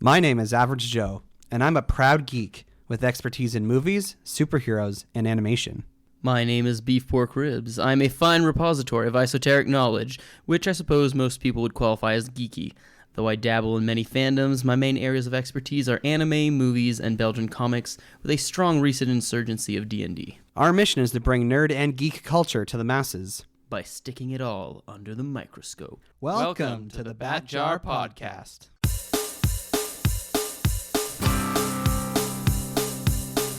My name is Average Joe, and I'm a proud geek with expertise in movies, superheroes, and animation. My name is Beef Pork Ribs. I'm a fine repository of esoteric knowledge, which I suppose most people would qualify as geeky. Though I dabble in many fandoms, my main areas of expertise are anime, movies, and Belgian comics, with a strong recent insurgency of D&D. Our mission is to bring nerd and geek culture to the masses by sticking it all under the microscope. Welcome to the Bat Jar Podcast.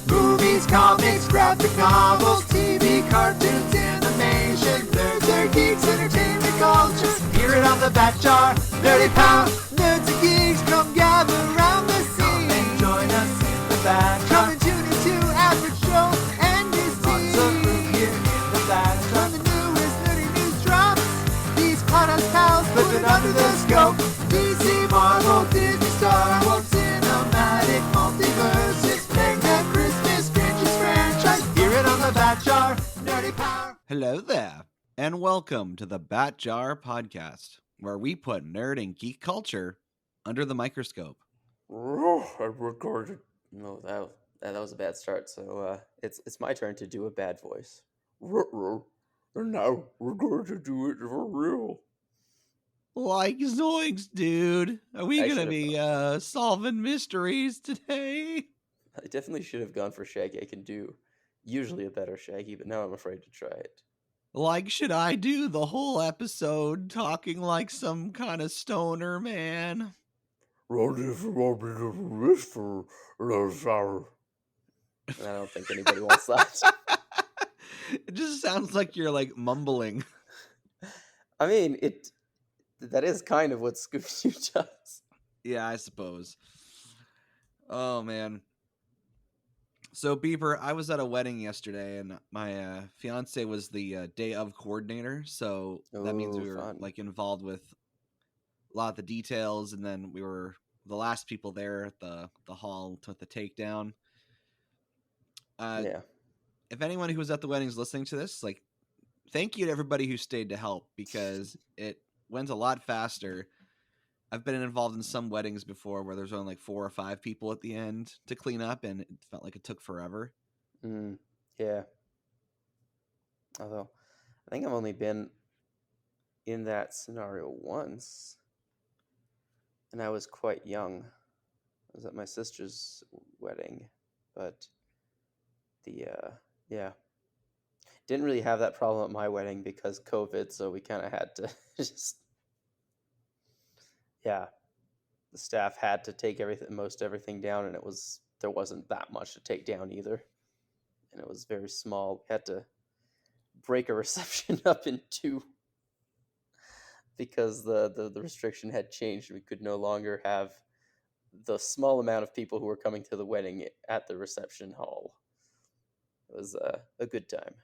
Movies, comics, graphic novels, TV, cartoons, animation, nerds are geeks, entertainment culture. Hear it on the Bat Jar, Nerdy Power. Nerds and geeks, come gather around the scene. Come and join us in the Bat Jar. Come and tune into Average Joe and his team. Lots of room here in the Bat Jar. When the newest nerdy news drops, these podcast pals put it under the scope. DC, Marvel, Disney, Star Wars, cinematic, multiverse. It's mega Christmas, strangest franchise. Hear it on the Bat Jar, Nerdy Power. Hello there, and welcome to the Bat Jar Podcast, where we put nerd and geek culture under the microscope. I recorded. No, that was a bad start. So it's my turn to do a bad voice. And now we're going to do it for real. Like Zoinks, dude. Are we I going to should've be solving mysteries today? I definitely should have gone for Shaggy. I can do usually a better Shaggy, but now I'm afraid to try it. Like, should I do the whole episode talking like some kind of stoner man? I don't think anybody wants that. It just sounds like you're like mumbling. I mean, that is kind of what Scooby-Doo does. Yeah, I suppose. Oh, man. So, Beeper, I was at a wedding yesterday, and my fiance was the day of coordinator. So that means we were Fun. like involved with a lot of the details, and then we were the last people there at the hall to the takedown. Yeah. If anyone who was at the wedding is listening to this, like, thank you to everybody who stayed to help, because it went a lot faster. I've been involved in some weddings before where there's only like 4 or 5 people at the end to clean up, and it felt like it took forever. Yeah. Although, I think I've only been in that scenario once, and I was quite young. I was at my sister's wedding, but didn't really have that problem at my wedding because COVID, so we kind of had to just, the staff had to take most everything down, and there wasn't that much to take down either, and it was very small. We had to break a reception up in 2 because the restriction had changed. We could no longer have the small amount of people who were coming to the wedding at the reception hall. It was a good time.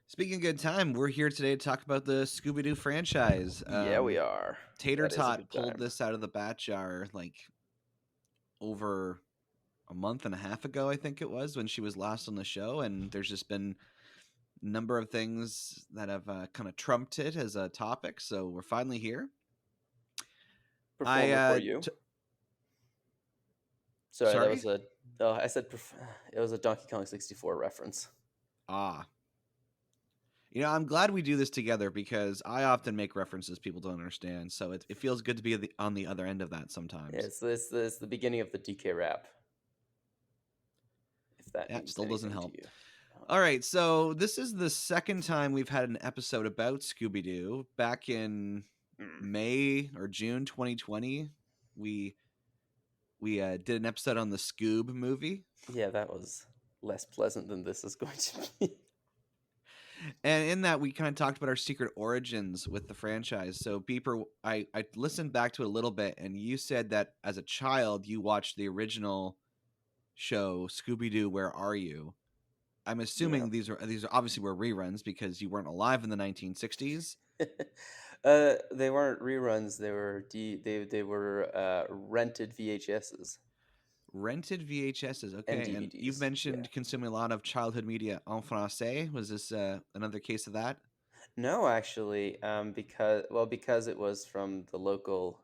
Speaking of good time, we're here today to talk about the Scooby-Doo franchise. Yeah, we are. Tater That is a Tot good pulled time. this out of the Bat Jar like over a month and a half ago, I think it was, when she was last on the show, and there's just been a number of things that have kind of trumped it as a topic, so we're finally here. Performer for you. Sorry, Sorry? that was a... Oh, I said it was a Donkey Kong 64 reference. You know, I'm glad we do this together because I often make references people don't understand, so it feels good to be on the other end of that sometimes. Yeah, it's the beginning of the DK rap. If that means still doesn't anything help. to you. All right, so this is the second time we've had an episode about Scooby-Doo. Back in May or June 2020, we did an episode on the Scoob movie. Yeah, that was less pleasant than this is going to be. And in that, we kind of talked about our secret origins with the franchise. So, Beeper, I listened back to it a little bit, and you said that as a child, you watched the original show, Scooby-Doo, Where Are You? I'm assuming these are obviously were reruns because you weren't alive in the 1960s. They weren't reruns. They were they were rented VHSs. Rented VHSs, okay. And you've DVDs, mentioned consuming a lot of childhood media en français. Was this another case of that? No, actually, because it was from the local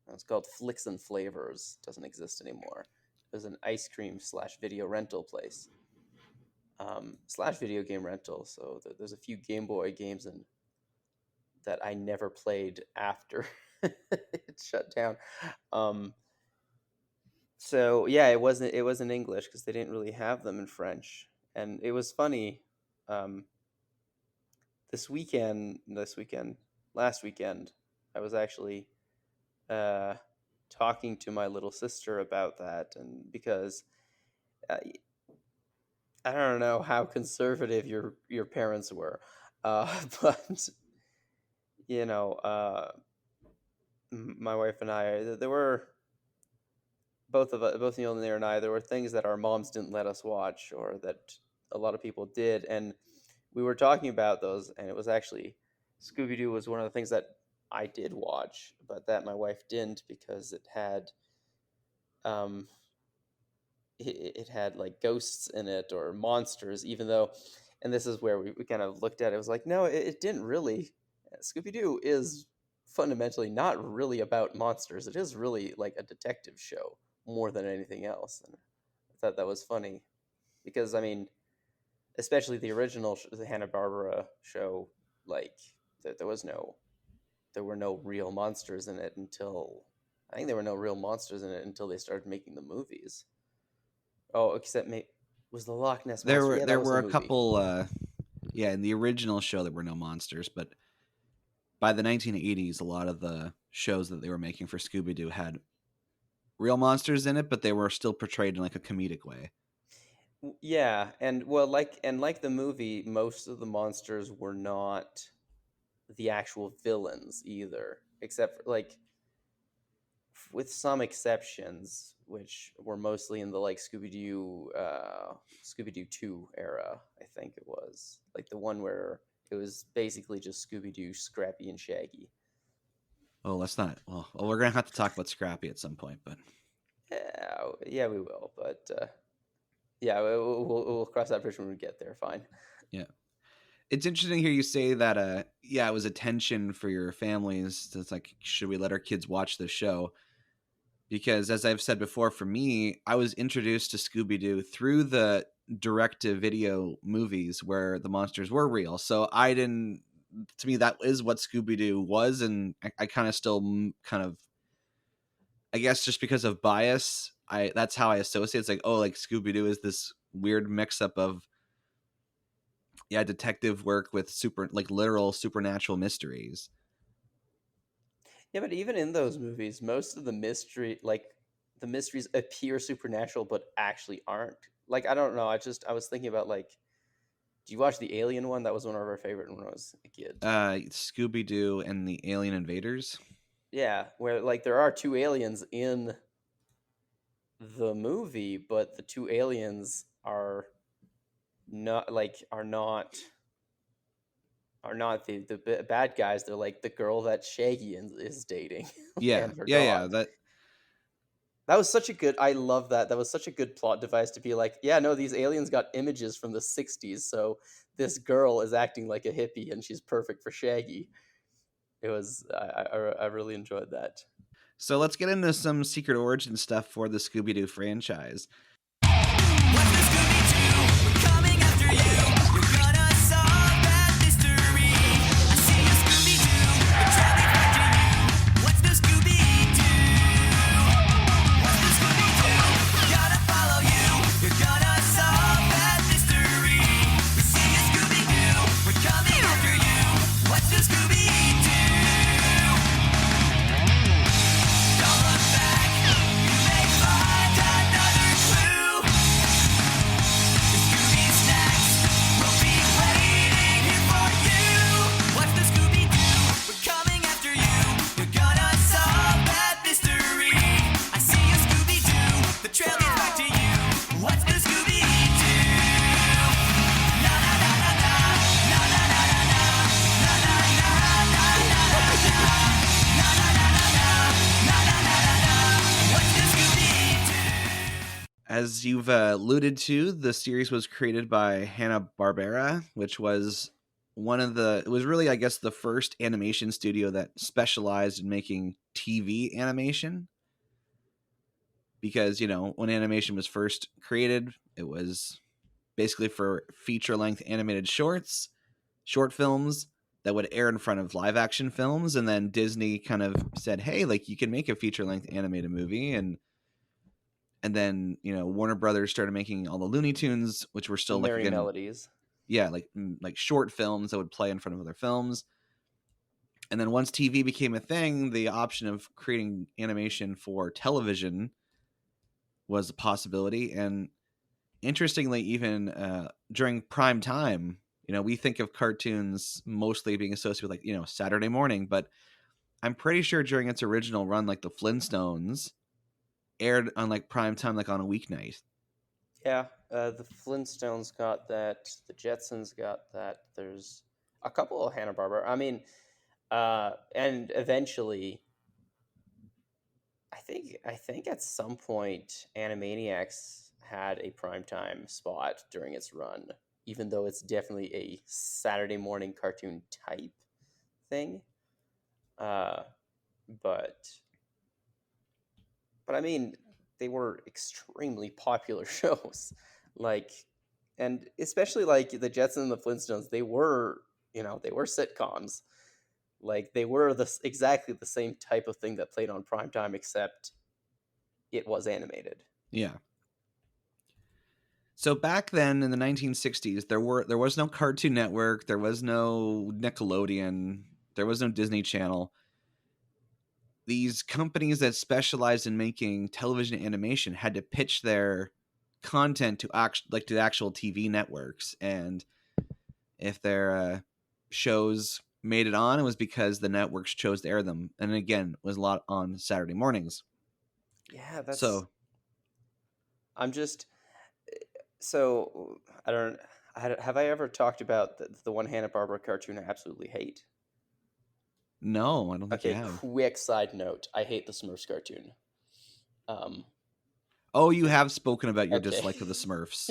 It was called Flicks and Flavors. Doesn't exist anymore. It was an ice cream / video rental place. / video game rental. So there's a few Game Boy games that I never played after it shut down. So yeah, it wasn't in English because they didn't really have them in French. And it was funny. Last weekend, I was actually talking to my little sister about that, and because I don't know how conservative your parents were, but you know, my wife and I, there were both Neil and I, there were things that our moms didn't let us watch, or that a lot of people did, and we were talking about those, and it was actually Scooby-Doo was one of the things that I did watch, but that my wife didn't, because it had it had like ghosts in it or monsters, even though, and this is where we kind of looked at it, it was like, no, it didn't really. Scooby-Doo is fundamentally not really about monsters. It is really like a detective show more than anything else. And I thought that was funny because, I mean, especially the original the Hanna-Barbera show, like there were no real monsters in it until they started making the movies. Oh, except was the Loch Ness Monster? There were a couple in the original show there were no monsters, but by the 1980s a lot of the shows that they were making for Scooby-Doo had real monsters in it, but they were still portrayed in like a comedic way. Yeah, and like the movie, most of the monsters were not the actual villains either, except for, like, with some exceptions, which were mostly in the like Scooby-Doo 2 era. I think it was like the one where it was basically just Scooby-Doo, Scrappy, and Shaggy. Oh, let's not. Well, we're gonna have to talk about Scrappy at some point, but yeah, we will. But yeah, we'll cross that bridge when we get there. Fine. Yeah, it's interesting to hear you say that. It was a tension for your families. It's like, should we let our kids watch this show? Because as I've said before, for me, I was introduced to Scooby-Doo through the direct-to-video movies where the monsters were real. So to me, that is what Scooby-Doo was. And I kind of still I guess just because of bias, that's how I associate. It's like, oh, like Scooby-Doo is this weird mix-up of, detective work with literal supernatural mysteries. Yeah, but even in those movies, most of the mysteries appear supernatural, but actually aren't. Like, I don't know. I was thinking about, like, do you watch the Alien one? That was one of our favorite when I was a kid. Scooby-Doo and the Alien Invaders. Yeah, where like there are two aliens in the movie, but the two aliens are not the bad guys. They're like the girl that Shaggy is dating. Yeah, and her yeah. dog. That was such a good. I love that. That was such a good plot device to be like, yeah, no, these aliens got images from the '60s, so this girl is acting like a hippie, and she's perfect for Shaggy. It was. I really enjoyed that. So let's get into some secret origin stuff for the Scooby-Doo franchise. As you've alluded to, the series was created by Hanna-Barbera, which was it was really, I guess, the first animation studio that specialized in making TV animation. Because, when animation was first created, it was basically for feature-length animated short films that would air in front of live-action films. And then Disney kind of said, hey, like, you can make a feature-length animated movie. And then, Warner Brothers started making all the Looney Tunes, which were still Merry again, Melodies. yeah, like short films that would play in front of other films. And then once TV became a thing, the option of creating animation for television was a possibility. And interestingly, even during prime time, we think of cartoons mostly being associated with like, Saturday morning, but I'm pretty sure during its original run, like the Flintstones aired on like prime time, like on a weeknight. Yeah, the Flintstones got that. The Jetsons got that. There's a couple of Hanna-Barbera. I mean, and eventually, I think at some point, Animaniacs had a primetime spot during its run, even though it's definitely a Saturday morning cartoon type thing. But I mean, they were extremely popular shows, like, and especially like the Jetsons and the Flintstones. They were sitcoms. Like they were exactly the same type of thing that played on primetime, except it was animated. Yeah. So back then in the 1960s, there was no Cartoon Network, there was no Nickelodeon, there was no Disney Channel. These companies that specialized in making television animation had to pitch their content to the actual TV networks, and if their shows made it on, it was because the networks chose to air them, and again, it was a lot on Saturday mornings. Yeah, that's so. I'm just so I don't. Have I ever talked about the one Hanna-Barbera cartoon I absolutely hate? No, I don't think you Okay, have. quick side note: I hate the Smurfs cartoon. Oh, you have spoken about your Okay. dislike of the Smurfs.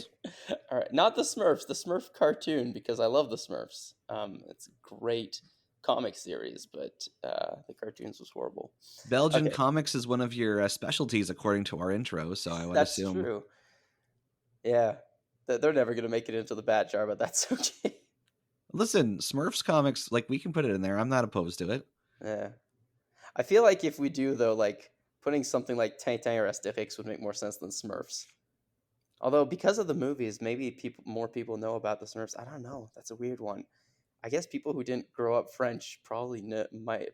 All right, not the Smurfs, the Smurf cartoon, because I love the Smurfs. It's a great comic series, but the cartoons was horrible. Belgian Okay. comics is one of your specialties, according to our intro, so I would That's assume. true. Yeah, they're never gonna make it into the bat jar, but that's okay. Listen, Smurfs comics, like, we can put it in there. I'm not opposed to it. Yeah, I feel like if we do though, like putting something like Tintin or Asterix would make more sense than Smurfs. Although because of the movies, maybe more people know about the Smurfs. I don't know. That's a weird one. I guess people who didn't grow up French might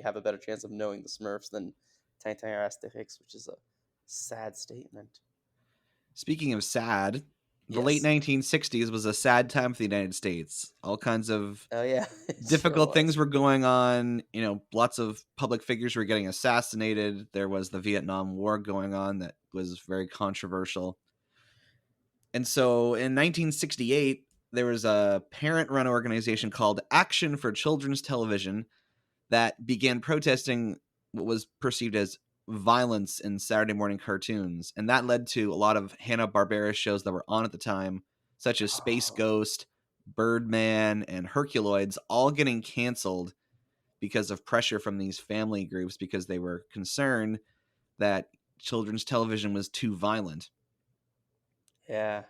have a better chance of knowing the Smurfs than Tintin or Asterix, which is a sad statement. Speaking of sad, the Yes. late 1960s was a sad time for the United States. All kinds of Oh yeah, difficult things were going on. Lots of public figures were getting assassinated. There was the Vietnam War going on that was very controversial. And so in 1968, there was a parent-run organization called Action for Children's Television that began protesting what was perceived as violence in Saturday morning cartoons. And that led to a lot of Hanna-Barbera shows that were on at the time, such as Space Ghost, Birdman, and Herculoids, all getting canceled because of pressure from these family groups because they were concerned that children's television was too violent. Yeah.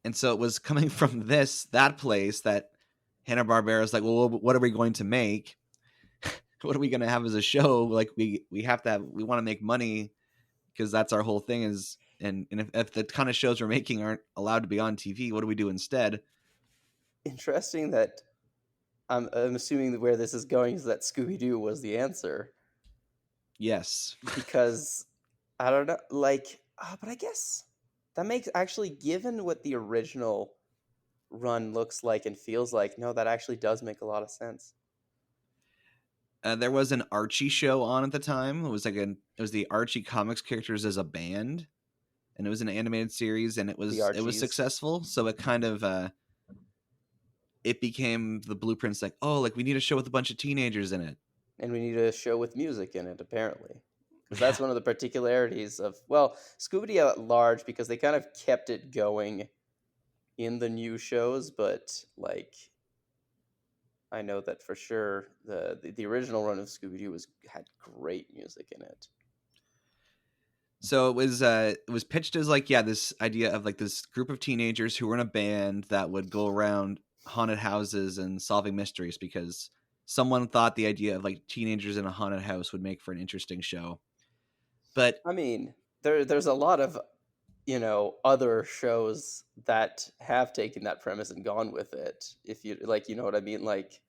And so it was coming from that place that Hanna-Barbera is like, well, what are we going to make? What are we going to have as a show? Like we want to make money because that's our whole thing is, and if the kind of shows we're making aren't allowed to be on TV, what do we do instead? Interesting that I'm assuming that where this is going is that Scooby-Doo was the answer. Yes. Because I don't know, like, but I guess that makes actually, given what the original run looks like and feels like, no, that actually does make a lot of sense. There was an Archie show on at the time. It was the Archie comics characters as a band, and it was an animated series, and it was successful. So it kind of it became the blueprints. Like, oh, like we need a show with a bunch of teenagers in it, and we need a show with music in it, apparently, because that's one of the particularities of Scooby-Doo at large, because they kind of kept it going in the new shows, but like I know that for sure. The original run of Scooby Doo had great music in it. So it was pitched as like, yeah, this idea of like this group of teenagers who were in a band that would go around haunted houses and solving mysteries because someone thought the idea of like teenagers in a haunted house would make for an interesting show. But I mean, there's a lot of other shows that have taken that premise and gone with it. If you like, you know what I mean, like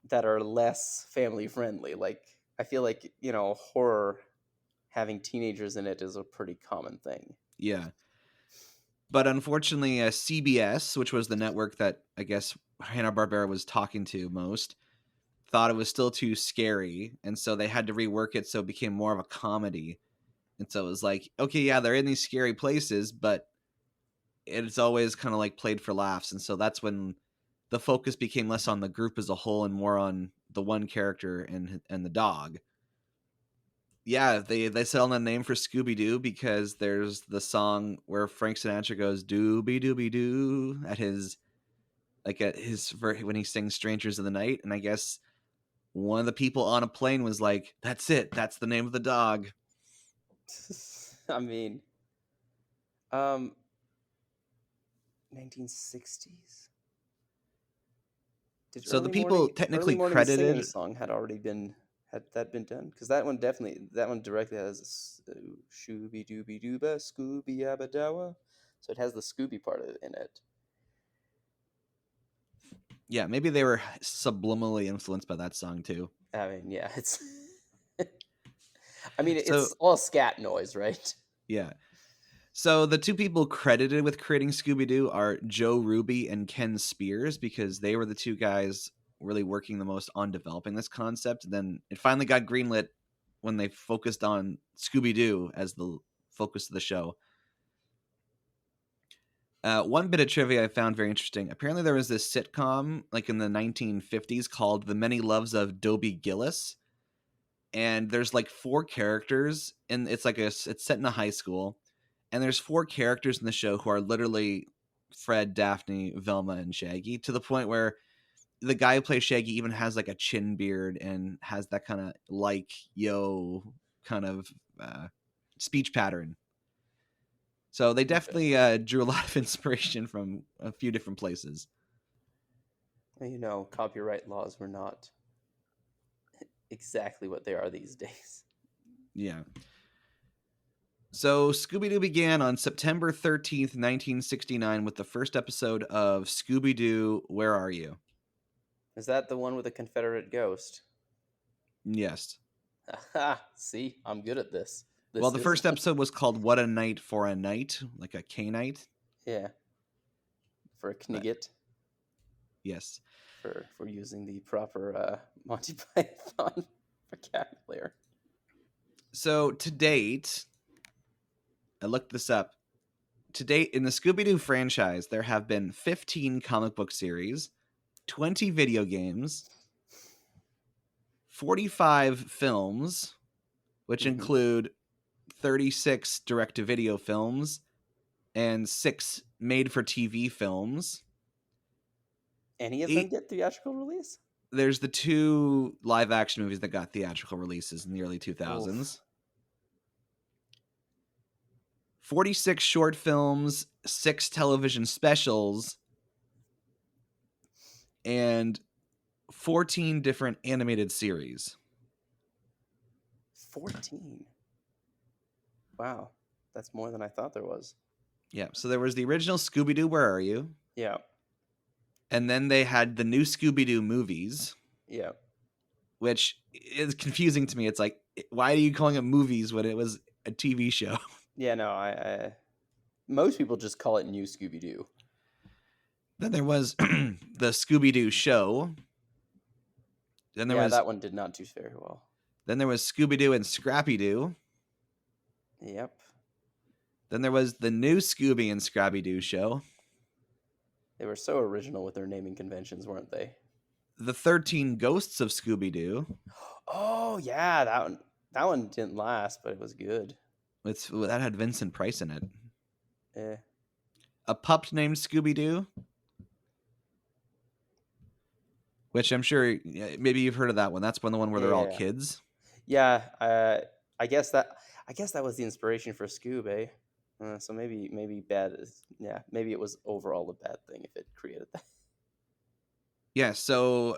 that are less family friendly. Like I feel like horror having teenagers in it is a pretty common thing. yeah. But unfortunately, CBS, which was the network that I guess Hanna-Barbera was talking to most, thought it was still too scary. And so they had to rework it so it became more of a comedy. And so it was like, okay, yeah, they're in these scary places, but it's always kind of like played for laughs. And so that's when the focus became less on the group as a whole and more on the one character and the dog. Yeah, they settled on a name for Scooby-Doo because there's the song where Frank Sinatra goes "Dooby Dooby Doo" when he sings "Strangers in the Night," and I guess one of the people on a plane was like, "That's it. That's the name of the dog." I mean, 1960s. So the people technically credited the song had that been done? Because that one directly has Shooby Dooby Dooba Scooby Yabba Dawa, so it has the Scooby part in it. Yeah, maybe they were subliminally influenced by that song too. I mean, yeah, it's. It's all scat noise, right? Yeah. So the two people credited with creating Scooby-Doo are Joe Ruby and Ken Spears because they were the two guys really working the most on developing this concept. And then it finally got greenlit when they focused on Scooby-Doo as the focus of the show. One bit of trivia I found very interesting. Apparently there was this sitcom like in the 1950s called The Many Loves of Dobie Gillis. And there's like 4 characters and it's set in a high school. And there's 4 characters in the show who are literally Fred, Daphne, Velma, and Shaggy, to the point where the guy who plays Shaggy even has like a chin beard and has that kind of like kind of speech pattern. So they definitely drew a lot of inspiration from a few different places. Copyright laws were not exactly what they are these days. Yeah. So Scooby-Doo began on September 13th, 1969 with the first episode of Scooby-Doo, Where Are You? Is that the one with the Confederate ghost? Yes. Aha! See, I'm good at this. Well, the first episode was called What a Night for a Night, like a K-Night. Yeah. For a Knigget. Yes. For using the proper Monty Python vocabulary. So to date, I looked this up. To date, in the Scooby-Doo franchise, there have been 15 comic book series, 20 video games, 45 films, which include 36 direct-to-video films and 6 made-for-TV films. Any of them get theatrical release? There's the 2 live-action movies that got theatrical releases in the early 2000s. Oof. 46 short films, 6 television specials, and 14 different animated series. 14? Wow. That's more than I thought there was. Yeah, so there was the original Scooby-Doo, Where Are You? Yeah. And then they had the new Scooby-Doo movies. Yeah. Which is confusing to me. It's like, why are you calling it movies when it was a TV show? Yeah, no, I most people just call it New Scooby-Doo. Then there was the Scooby-Doo show. Then there was that one did not do very well. Then there was Scooby-Doo and Scrappy-Doo. Yep. Then there was the new Scooby and Scrappy-Doo show. They were so original with their naming conventions, weren't they? The 13 Ghosts of Scooby-Doo. Oh, yeah, that one didn't last, but it was good. That had Vincent Price in it. Yeah. A Pup Named Scooby-Doo. which I'm sure maybe you've heard of that one. That's the one where they're all Yeah. kids. Yeah, I guess that was the inspiration for Scoob, eh? So maybe bad is maybe it was overall a bad thing if it created that. Yeah, so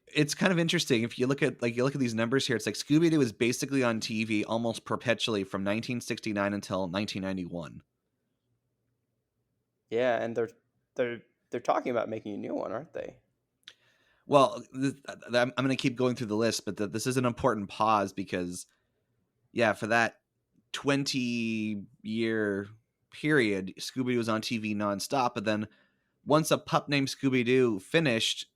it's kind of interesting if you look at these numbers here. It's like Scooby-Doo was basically on TV almost perpetually from 1969 until 1991. Yeah, and they're talking about making a new one, aren't they? Well, I'm going to keep going through the list, but this is an important pause because, yeah, for that 20-year period, Scooby-Doo was on TV nonstop. But then once A Pup Named Scooby-Doo finished,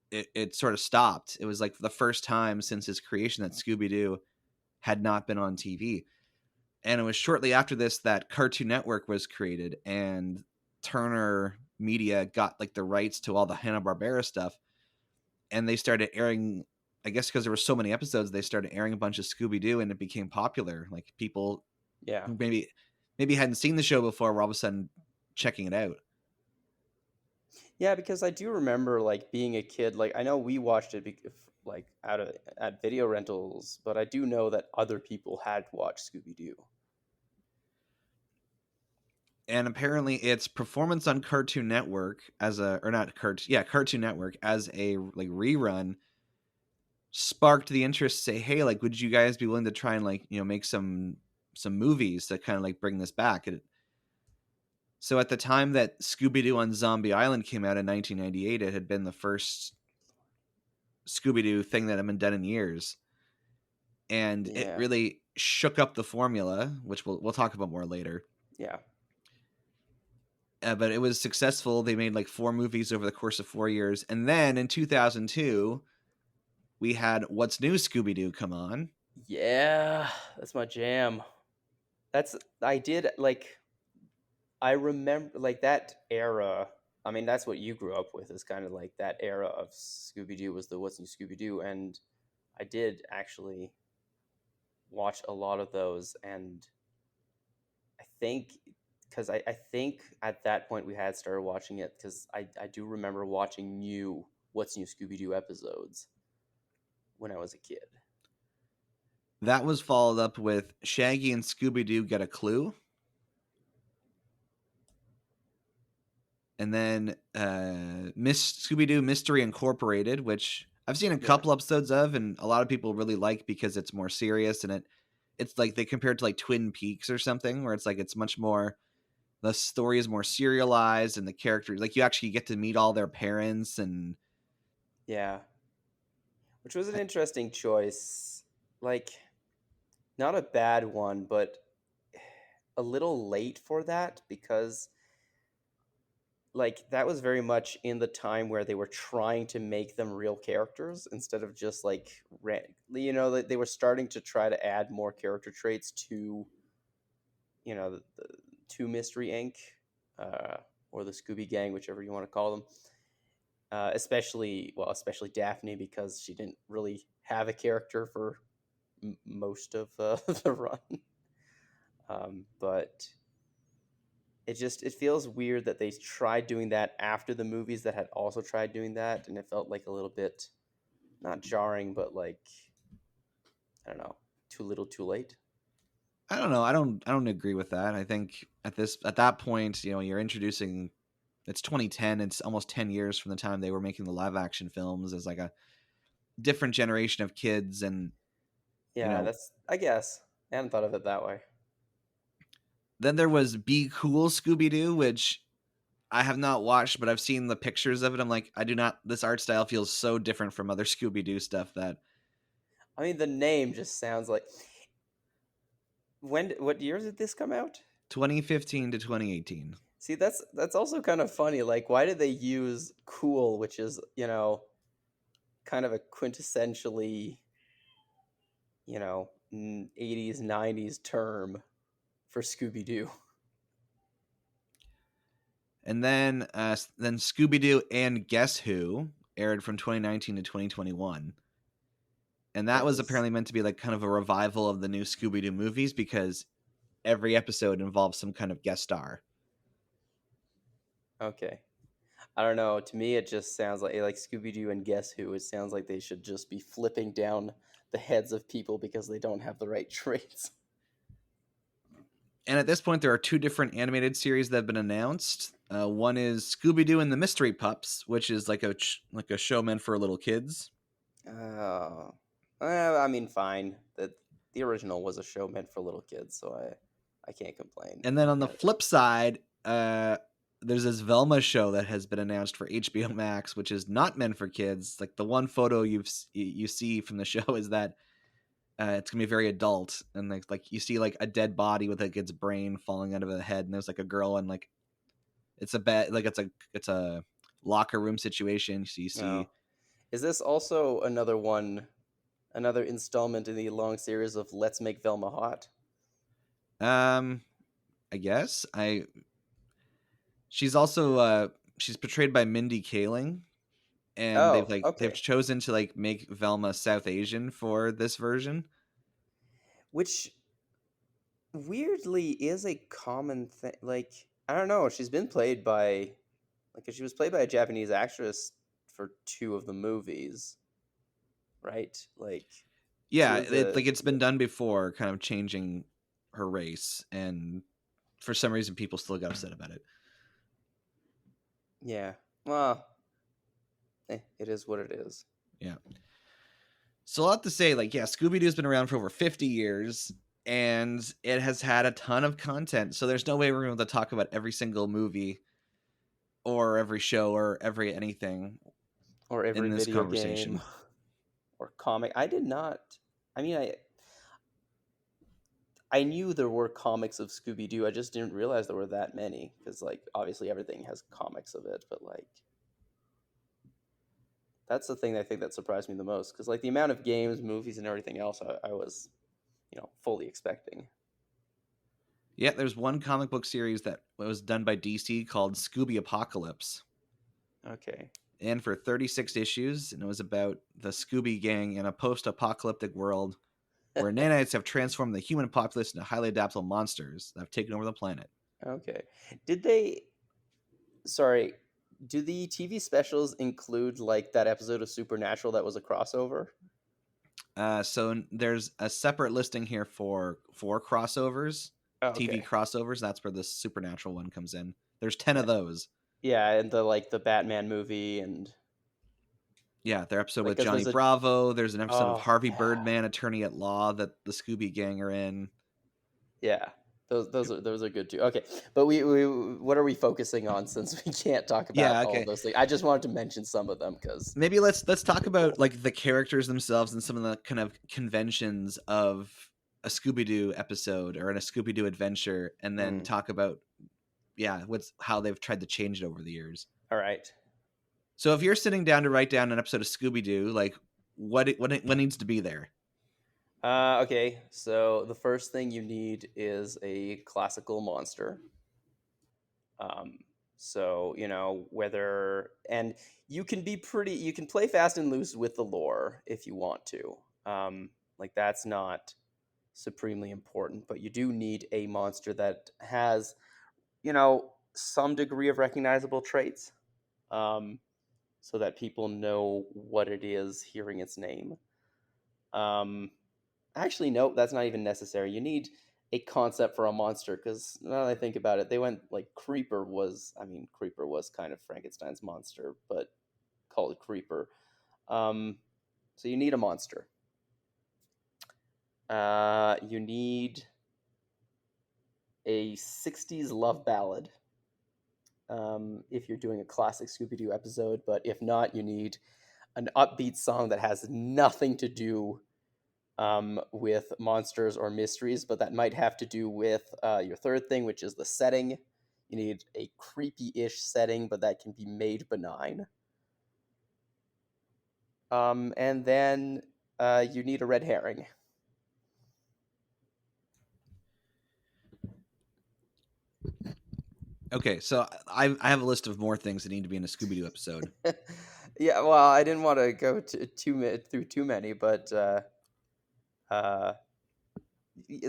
it sort of stopped. It was like the first time since its creation that Scooby-Doo had not been on TV. And it was shortly after this that Cartoon Network was created, and Turner Media got like the rights to all the Hanna-Barbera stuff. And they started airing, I guess because there were so many episodes, they started airing a bunch of Scooby-Doo, and it became popular. Like people who maybe hadn't seen the show before were all of a sudden checking it out. Yeah, because I do remember like being a kid. Like I know we watched it like at video rentals, but I do know that other people had watched Scooby-Doo. And apparently its performance on Cartoon Network Cartoon Network as a like rerun sparked the interest to say, hey, like, would you guys be willing to try and like, make some movies that kind of like bring this back? So at the time that Scooby-Doo on Zombie Island came out in 1998, it had been the first Scooby-Doo thing that had been done in years. And it really shook up the formula, which we'll talk about more later. Yeah. But it was successful. They made like 4 movies over the course of 4 years. And then in 2002, we had What's New Scooby-Doo come on. Yeah, that's my jam. I remember like that era. I mean, that's what you grew up with, is kind of like that era of Scooby-Doo was the What's New Scooby-Doo. And I did actually watch a lot of those. And I think I think at that point we had started watching it because I do remember watching What's New Scooby-Doo episodes when I was a kid. That was followed up with Shaggy and Scooby-Doo Get a Clue. And then Miss Scooby-Doo Mystery Incorporated, which I've seen a couple episodes of, and a lot of people really like because it's more serious, and it's like they compare it to like Twin Peaks or something, where it's like it's much more, the story is more serialized, and the characters, like you actually get to meet all their parents. And which was an interesting choice. Like, not a bad one, but a little late for that, because like that was very much in the time where they were trying to make them real characters instead of just like they were starting to try to add more character traits to to Mystery Inc. Or the Scooby Gang, whichever you want to call them. Especially Daphne, because she didn't really have a character for most of the run. But it feels weird that they tried doing that after the movies that had also tried doing that, and it felt like a little bit not jarring, but like, I don't know, too little, too late. I don't know. I don't agree with that. I think at that point, you're introducing. It's 2010. It's almost 10 years from the time they were making the live action films, as like a different generation of kids. And that's, I guess I hadn't thought of it that way. Then there was Be Cool Scooby-Doo, which I have not watched, but I've seen the pictures of it. I'm like, this art style feels so different from other Scooby-Doo stuff that. I mean, the name just sounds like. What year did this come out? 2015 to 2018. See, that's also kind of funny. Like, why did they use cool, which is, kind of a quintessentially, 80s, 90s term for Scooby-Doo? And then Scooby-Doo and Guess Who aired from 2019 to 2021. And that was apparently meant to be like kind of a revival of the new Scooby-Doo movies, because every episode involves some kind of guest star. Okay. I don't know. To me, it just sounds like Scooby Doo and Guess Who. It sounds like they should just be flipping down the heads of people because they don't have the right traits. And at this point, there are 2 different animated series that have been announced. One is Scooby Doo and the Mystery Pups, which is like a show meant for little kids. Oh, I mean, fine. The original was a show meant for little kids, so I can't complain. And then on the flip side, there's this Velma show that has been announced for HBO Max, which is not meant for kids. Like the one photo you see from the show is that it's gonna be very adult, and like you see like a dead body with like its brain falling out of the head, and there's like a girl, and like it's a bed, like it's a locker room situation. So you see, Oh. Is this also another installment in the long series of Let's Make Velma Hot? I guess she's also she's portrayed by Mindy Kaling, and Oh, they've okay. chosen to like make Velma South Asian for this version. Which weirdly is a common thing. Like, I don't know. She was played by a Japanese actress for 2 of the movies, right? Like, Yeah, two of the- it's been done before, kind of changing her race, and for some reason people still got upset about it. yeah. Well, it is what it is. Yeah. So a lot to say, like, yeah, Scooby-Doo's been around for over 50 years, and it has had a ton of content. So there's no way we're going to talk about every single movie or every show or every anything. Or every In this video conversation. game or comic. I did not. I mean, I knew there were comics of Scooby Doo. I just didn't realize there were that many because, like, obviously everything has comics of it. But like, that's the thing I think that surprised me the most because, like, the amount of games, movies, and everything else, I was, fully expecting. Yeah, there's one comic book series that was done by DC called Scooby Apocalypse. Okay. And for 36 issues, and it was about the Scooby Gang in a post-apocalyptic world where nanites have transformed the human populace into highly adaptable monsters that have taken over the planet. Okay. Do the TV specials include like that episode of Supernatural that was a crossover? So there's a separate listing here for crossovers, Oh, TV okay. crossovers. That's where the Supernatural one comes in. There's 10 of those. Yeah, and the Batman movie and Yeah, their episode Like, with 'cause Johnny there's a- Bravo. There's an episode of Oh, Harvey yeah. Birdman, attorney at law, that the Scooby Gang are in. yeah, those are good too. Okay, but we what are we focusing on since we can't talk about Yeah, all okay. of those things? I just wanted to mention some of them because Maybe let's talk about like the characters themselves and some of the kind of conventions of a Scooby-Doo episode or in a Scooby-Doo adventure, and then talk about how they've tried to change it over the years. all right. So if you're sitting down to write down an episode of Scooby-Doo, like what needs to be there? Okay, so the first thing you need is a classical monster. So you can play fast and loose with the lore if you want to. Like that's not supremely important, but you do need a monster that has, some degree of recognizable traits, so that people know what it is hearing its name. Actually, no, that's not even necessary. You need a concept for a monster because now that I think about it, they went like Creeper was kind of Frankenstein's monster, but called Creeper. So you need a monster. You need a 60s love ballad if you're doing a classic Scooby-Doo episode, but if not, you need an upbeat song that has nothing to do with monsters or mysteries, but that might have to do with your third thing, which is the setting. You need a creepy-ish setting, but that can be made benign. And then you need a red herring. Okay, so I have a list of more things that need to be in a Scooby-Doo episode. Yeah, well, I didn't want to go through too many, but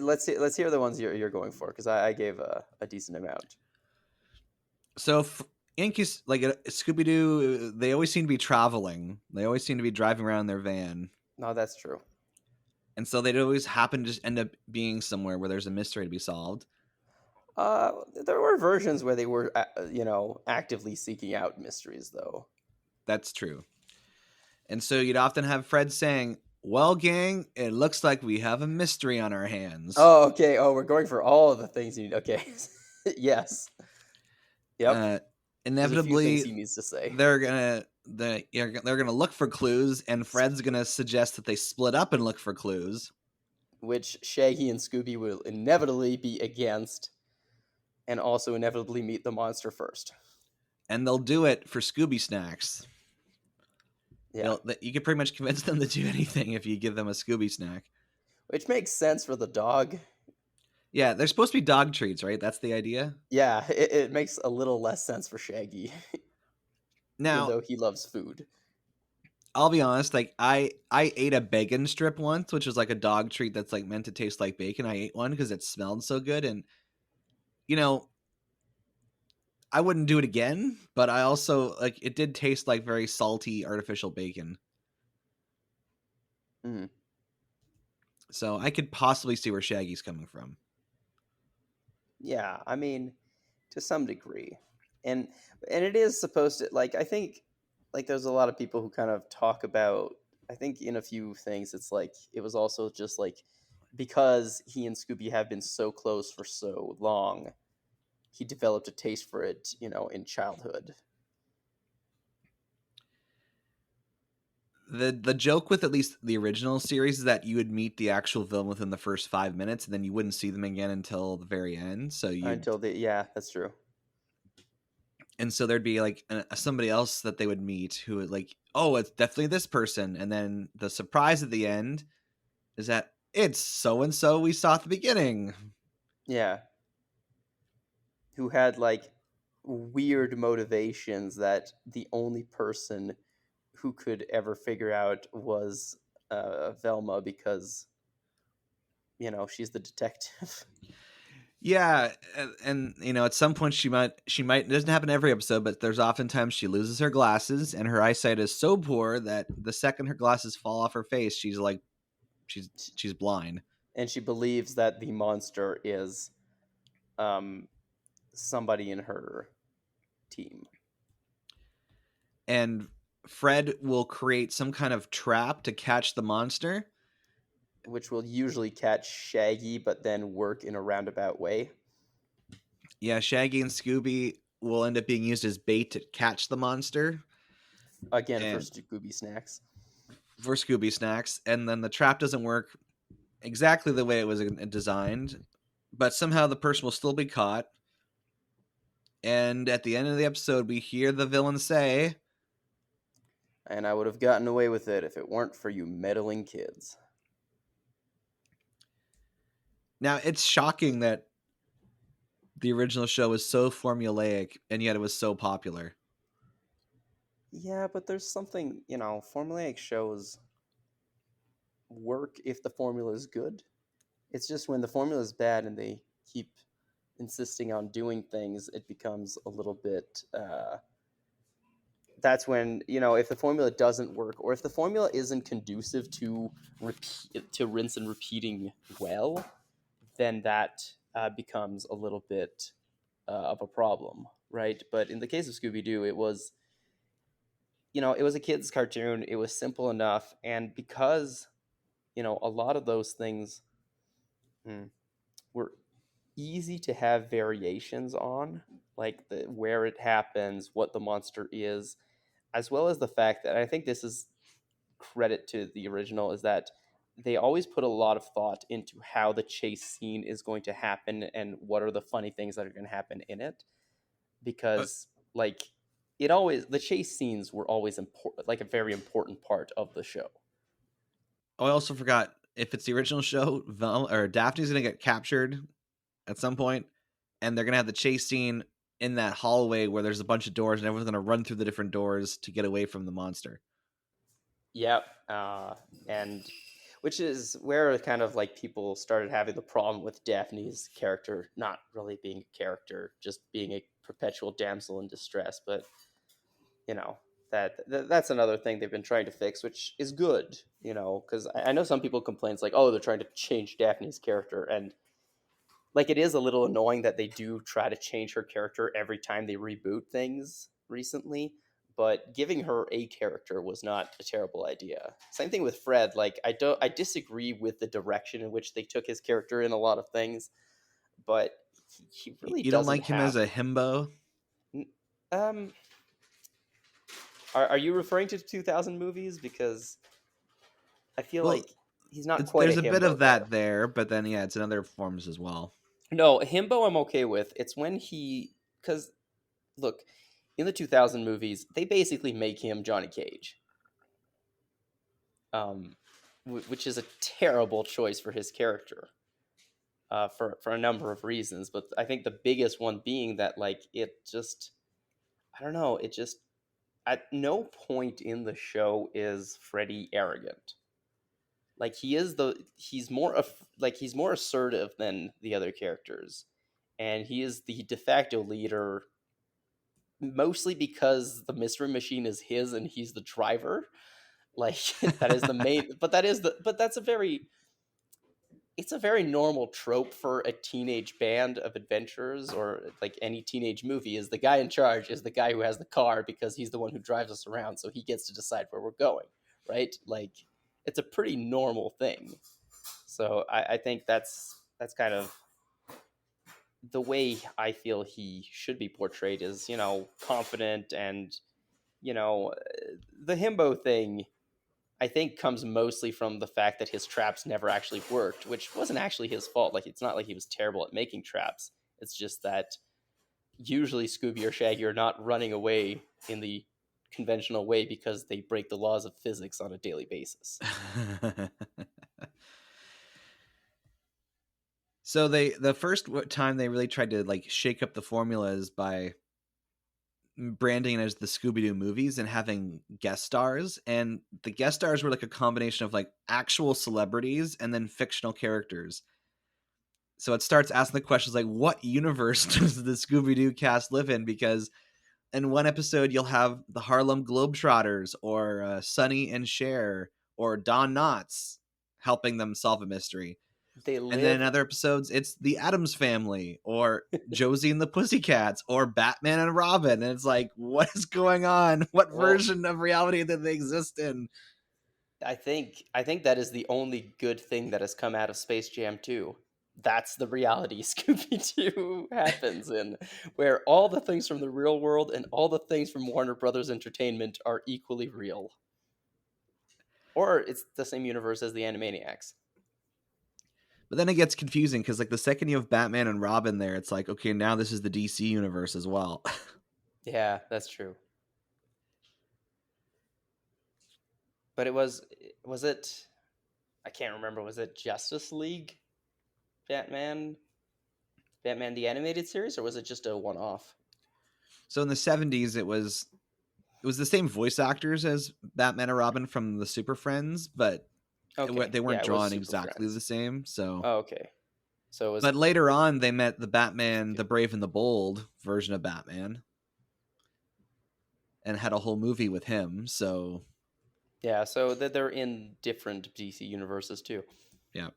let's hear the ones you're going for because I gave a decent amount. So Scooby Doo, they always seem to be traveling. They always seem to be driving around in their van, No, that's true. and so they'd always happen to just end up being somewhere where there's a mystery to be solved. There were versions where they were, actively seeking out mysteries, though. That's true. And so you'd often have Fred saying, "Well, gang, it looks like we have a mystery on our hands." Oh, okay. Oh, we're going for all of the things you need. Okay. Yes. Yep. There's a few Inevitably, things he needs to say. they're gonna look for clues, and Fred's gonna suggest that they split up and look for clues. Which Shaggy and Scooby will inevitably be against, and also inevitably meet the monster first. And they'll do it for Scooby snacks. Yeah. You can pretty much convince them to do anything if you give them a Scooby snack. Which makes sense for the dog. Yeah, they're supposed to be dog treats, right? That's the idea. Yeah, it makes a little less sense for Shaggy, even Now, though he loves food. I'll be honest, like I ate a bacon strip once, which was like a dog treat that's like meant to taste like bacon. I ate one because it smelled so good, and I wouldn't do it again, but I also like it did taste like very salty artificial bacon. Mhm. So I could possibly see where Shaggy's coming from. Yeah, I mean, to some degree, and it is supposed to, like, I think, like, there's a lot of people who kind of talk about, I think in a few things it's like it was also just like because he and Scooby have been so close for so long, he developed a taste for it, in childhood. The joke with at least the original series is that you would meet the actual villain within the first 5 minutes, and then you wouldn't see them again until the very end. So Yeah, that's true. and so there'd be like somebody else that they would meet who would like, oh, it's definitely this person, and then the surprise at the end is that it's so and so we saw at the beginning. Yeah. Who had like weird motivations that the only person who could ever figure out was Velma, because she's the detective. Yeah, and at some point she might it doesn't happen every episode, but there's oftentimes she loses her glasses and her eyesight is so poor that the second her glasses fall off her face, she's like she's blind. And she believes that the monster is somebody in her team. And Fred will create some kind of trap to catch the monster, which will usually catch Shaggy, but then work in a roundabout way. Yeah, Shaggy and Scooby will end up being used as bait to catch the monster. Again, for Scooby snacks. For Scooby snacks. And then the trap doesn't work exactly the way it was designed, but somehow the person will still be caught. And at the end of the episode, we hear the villain say, "And I would have gotten away with it if it weren't for you meddling kids." Now, it's shocking that the original show was so formulaic, and yet it was so popular. Yeah, but there's something, formulaic shows work if the formula is good. It's just when the formula is bad and they keep insisting on doing things, it becomes a little bit... that's when, if the formula doesn't work, or if the formula isn't conducive to rinse and repeating well, then that becomes a little bit of a problem, right? But in the case of Scooby-Doo, it was, it was a kid's cartoon. It was simple enough, and because, a lot of those things were easy to have variations on, like where it happens, what the monster is, as well as the fact that, I think this is credit to the original, is that they always put a lot of thought into how the chase scene is going to happen and what are the funny things that are going to happen in it, because the chase scenes were always important, like a very important part of the show. Oh, I also forgot, if it's the original show, Daphne's going to get captured at some point, and they're going to have the chase scene in that hallway where there's a bunch of doors, and everyone's going to run through the different doors to get away from the monster. Yep. And which is where kind of like people started having the problem with Daphne's character not really being a character, just being a perpetual damsel in distress. But you know that's another thing they've been trying to fix, which is good. Because I know some people complain, it's like, oh, they're trying to change Daphne's character, and like it is a little annoying that they do try to change her character every time they reboot things recently. But giving her a character was not a terrible idea. Same thing with Fred. Like I disagree with the direction in which they took his character in a lot of things, but he really You don't doesn't like him as a himbo? um. Are you referring to 2000 movies? Because I feel Well, like he's not quite. There's a a bit himbo of that there, but then yeah, it's in other forms as well. No, himbo I'm okay with. It's when because look, in the 2000 movies, they basically make him Johnny Cage. Which is a terrible choice for his character. For a number of reasons, but I think the biggest one being that like it just, I don't know, it just at no point in the show is Freddy arrogant. Like he's more he's more assertive than the other characters, and he is the de facto leader, mostly because the mystery machine is his and he's the driver. Like that is the main, but that's it's a very normal trope for a teenage band of adventurers, or like any teenage movie, is the guy in charge is the guy who has the car because he's the one who drives us around, so he gets to decide where we're going, right? Like it's a pretty normal thing. So I think that's kind of the way I feel he should be portrayed, is confident, and the himbo thing I think comes mostly from the fact that his traps never actually worked, which wasn't actually his fault. Like, it's not like he was terrible at making traps. It's just that usually Scooby or Shaggy are not running away in the conventional way because they break the laws of physics on a daily basis. So the first time they really tried to like shake up the formulas by branding it as the Scooby-Doo movies and having guest stars, and the guest stars were like a combination of like actual celebrities and then fictional characters. So it starts asking the questions like, what universe does the Scooby-Doo cast live in? Because in one episode you'll have the Harlem Globetrotters, or Sonny and Cher, or Don Knotts helping them solve a mystery. And then in other episodes, it's the Addams Family, or Josie and the Pussycats, or Batman and Robin. And it's like, what is going on? What version of reality did they exist in? I think that is the only good thing that has come out of Space Jam 2. That's the reality Scooby-Doo happens in, where all the things from the real world and all the things from Warner Brothers Entertainment are equally real. Or it's the same universe as the Animaniacs. But then it gets confusing because like the second you have Batman and Robin there, it's like, okay, now this is the DC universe as well. Yeah, that's true. But was it, I can't remember, was it Justice League Batman the animated series, or was it just a one-off? So in the 70s, it was the same voice actors as Batman and Robin from the Super Friends, but they weren't drawn exactly the same. So okay. So it was, but later on, they met the Batman, the Brave and the Bold version of Batman, and had a whole movie with him. So yeah, so they're in different DC universes too. Yeah.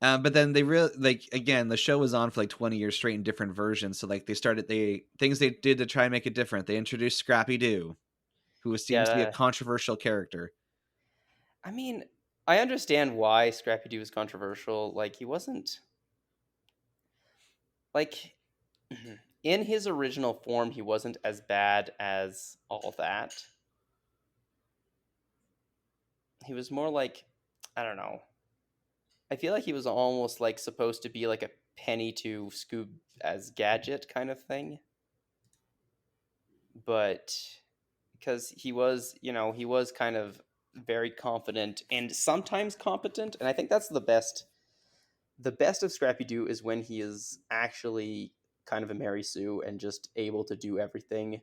But then they really, like, again, the show was on for like 20 years straight in different versions. So like things they did to try and make it different. They introduced Scrappy Doo, who seems to be a controversial character. I mean, I understand why Scrappy Doo was controversial. Like, he wasn't, like, in his original form, he wasn't as bad as all that. He was more like, I don't know. I feel like he was almost like supposed to be like a Penny to Scoob as Gadget kind of thing. But because he was kind of very confident and sometimes competent, and I think that's the best of Scrappy-Doo is when he is actually kind of a Mary Sue and just able to do everything,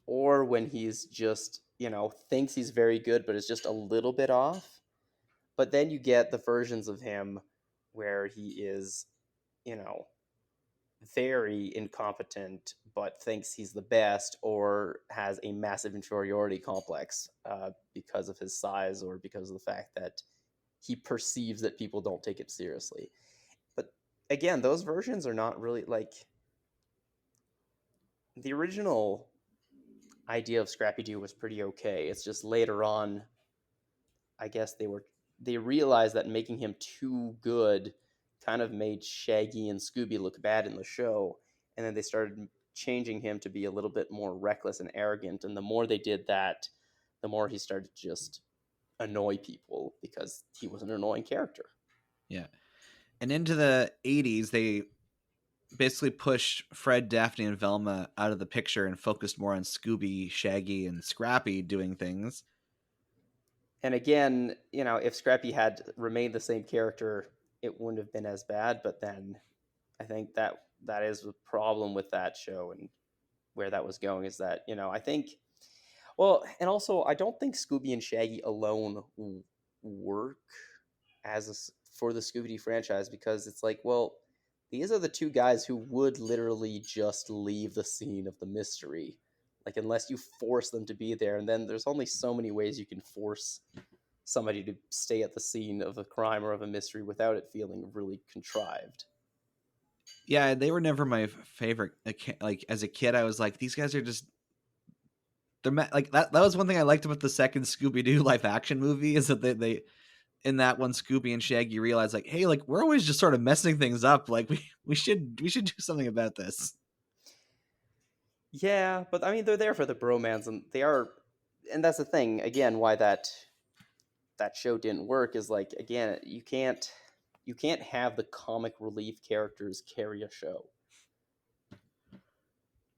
or when he's just thinks he's very good, but is just a little bit off. But then you get the versions of him where he is, you know, very incompetent, but thinks he's the best, or has a massive inferiority complex because of his size, or because of the fact that he perceives that people don't take it seriously. But again, those versions are not really like the original idea of Scrappy Doo was pretty okay. It's just later on, I guess they realized that making him too good kind of made Shaggy and Scooby look bad in the show, and then they started changing him to be a little bit more reckless and arrogant. And the more they did that, the more he started to just annoy people because he was an annoying character. Yeah. And into the 80s, they basically pushed Fred, Daphne, and Velma out of the picture and focused more on Scooby, Shaggy, and Scrappy doing things. And again, if Scrappy had remained the same character, it wouldn't have been as bad. But then I think that is the problem with that show, and where that was going is that, I think, well, and also I don't think Scooby and Shaggy alone work for the Scooby-Doo franchise, because it's like, well, these are the two guys who would literally just leave the scene of the mystery. Like, unless you force them to be there, and then there's only so many ways you can force somebody to stay at the scene of a crime or of a mystery without it feeling really contrived. Yeah, they were never my favorite. Like, as a kid, I was like, these guys are just... They're like that. That was one thing I liked about the second Scooby-Doo live action movie, is that they in that one, Scooby and Shaggy realized, like, hey, like, we're always just sort of messing things up. Like, we should do something about this. Yeah, but I mean, they're there for the bromance, and and that's the thing. Again, why that show didn't work is, like, again, you can't have the comic relief characters carry a show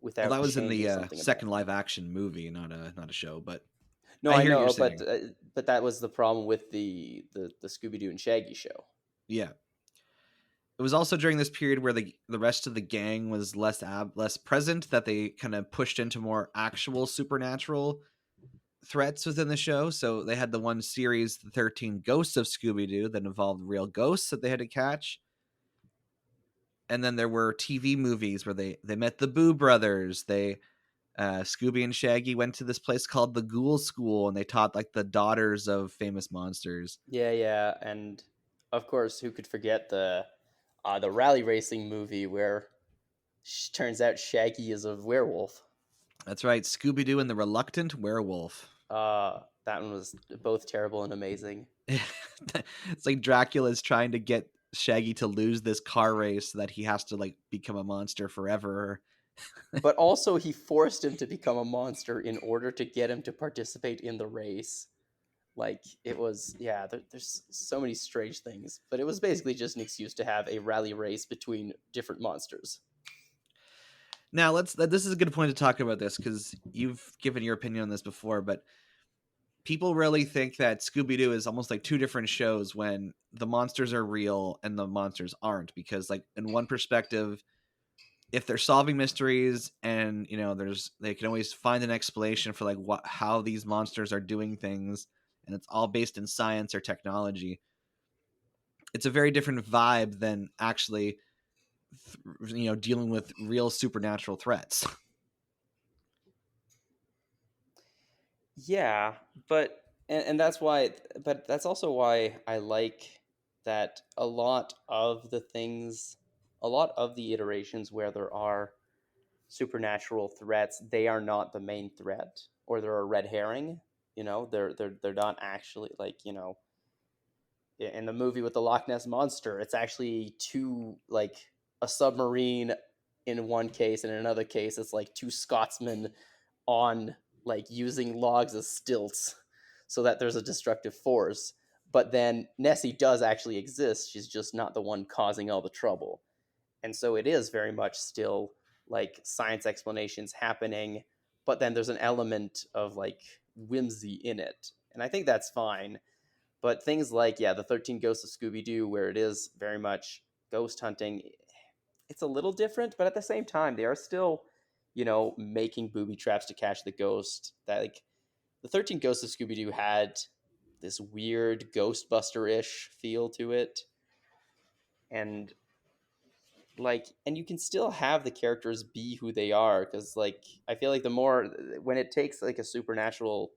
without. Well, that was in changing the something second about it. live action movie, not a show. But No, I I hear what know, you're but that was the problem with the Scooby Doo and Shaggy show. yeah. It was also during this period where the rest of the gang was less present, that they kind of pushed into more actual supernatural threats within the show. So they had the one series, The 13 Ghosts of Scooby-Doo, that involved real ghosts that they had to catch. And then there were TV movies where they met the Boo Brothers. Scooby and Shaggy went to this place called the Ghoul School, and they taught, like, the daughters of famous monsters. Yeah, and of course, who could forget the rally racing movie where turns out Shaggy is a werewolf. That's right, Scooby-Doo and the Reluctant Werewolf. That one was both terrible and amazing. It's like Dracula's trying to get Shaggy to lose this car race so that he has to, like, become a monster forever. But also, he forced him to become a monster in order to get him to participate in the race. Like, it was, yeah, there's so many strange things, but it was basically just an excuse to have a rally race between different monsters. Now, this is a good point to talk about this, because you've given your opinion on this before, but people really think that Scooby-Doo is almost like two different shows, when the monsters are real and the monsters aren't. Because, like, in one perspective, if they're solving mysteries and, they can always find an explanation for, like, how these monsters are doing things, and it's all based in science or technology, it's a very different vibe than actually dealing with real supernatural threats. Yeah, but and that's why, but that's also why I like that a lot of the iterations where there are supernatural threats, they are not the main threat, or they're a red herring. They're not actually, like, in the movie with the Loch Ness Monster, it's actually a submarine in one case, and in another case it's like two Scotsmen on, like, using logs as stilts so that there's a destructive force. But then Nessie does actually exist, she's just not the one causing all the trouble. And so it is very much still, like, science explanations happening, but then there's an element of, like, whimsy in it, and I think that's fine. But things like, the 13 Ghosts of Scooby-Doo, where it is very much ghost hunting, it's a little different, but at the same time, they are still, making booby traps to catch the ghost. That, like, the 13 Ghosts of Scooby-Doo had this weird Ghostbuster-ish feel to it, and and you can still have the characters be who they are, because like I feel like the more when it takes like a supernatural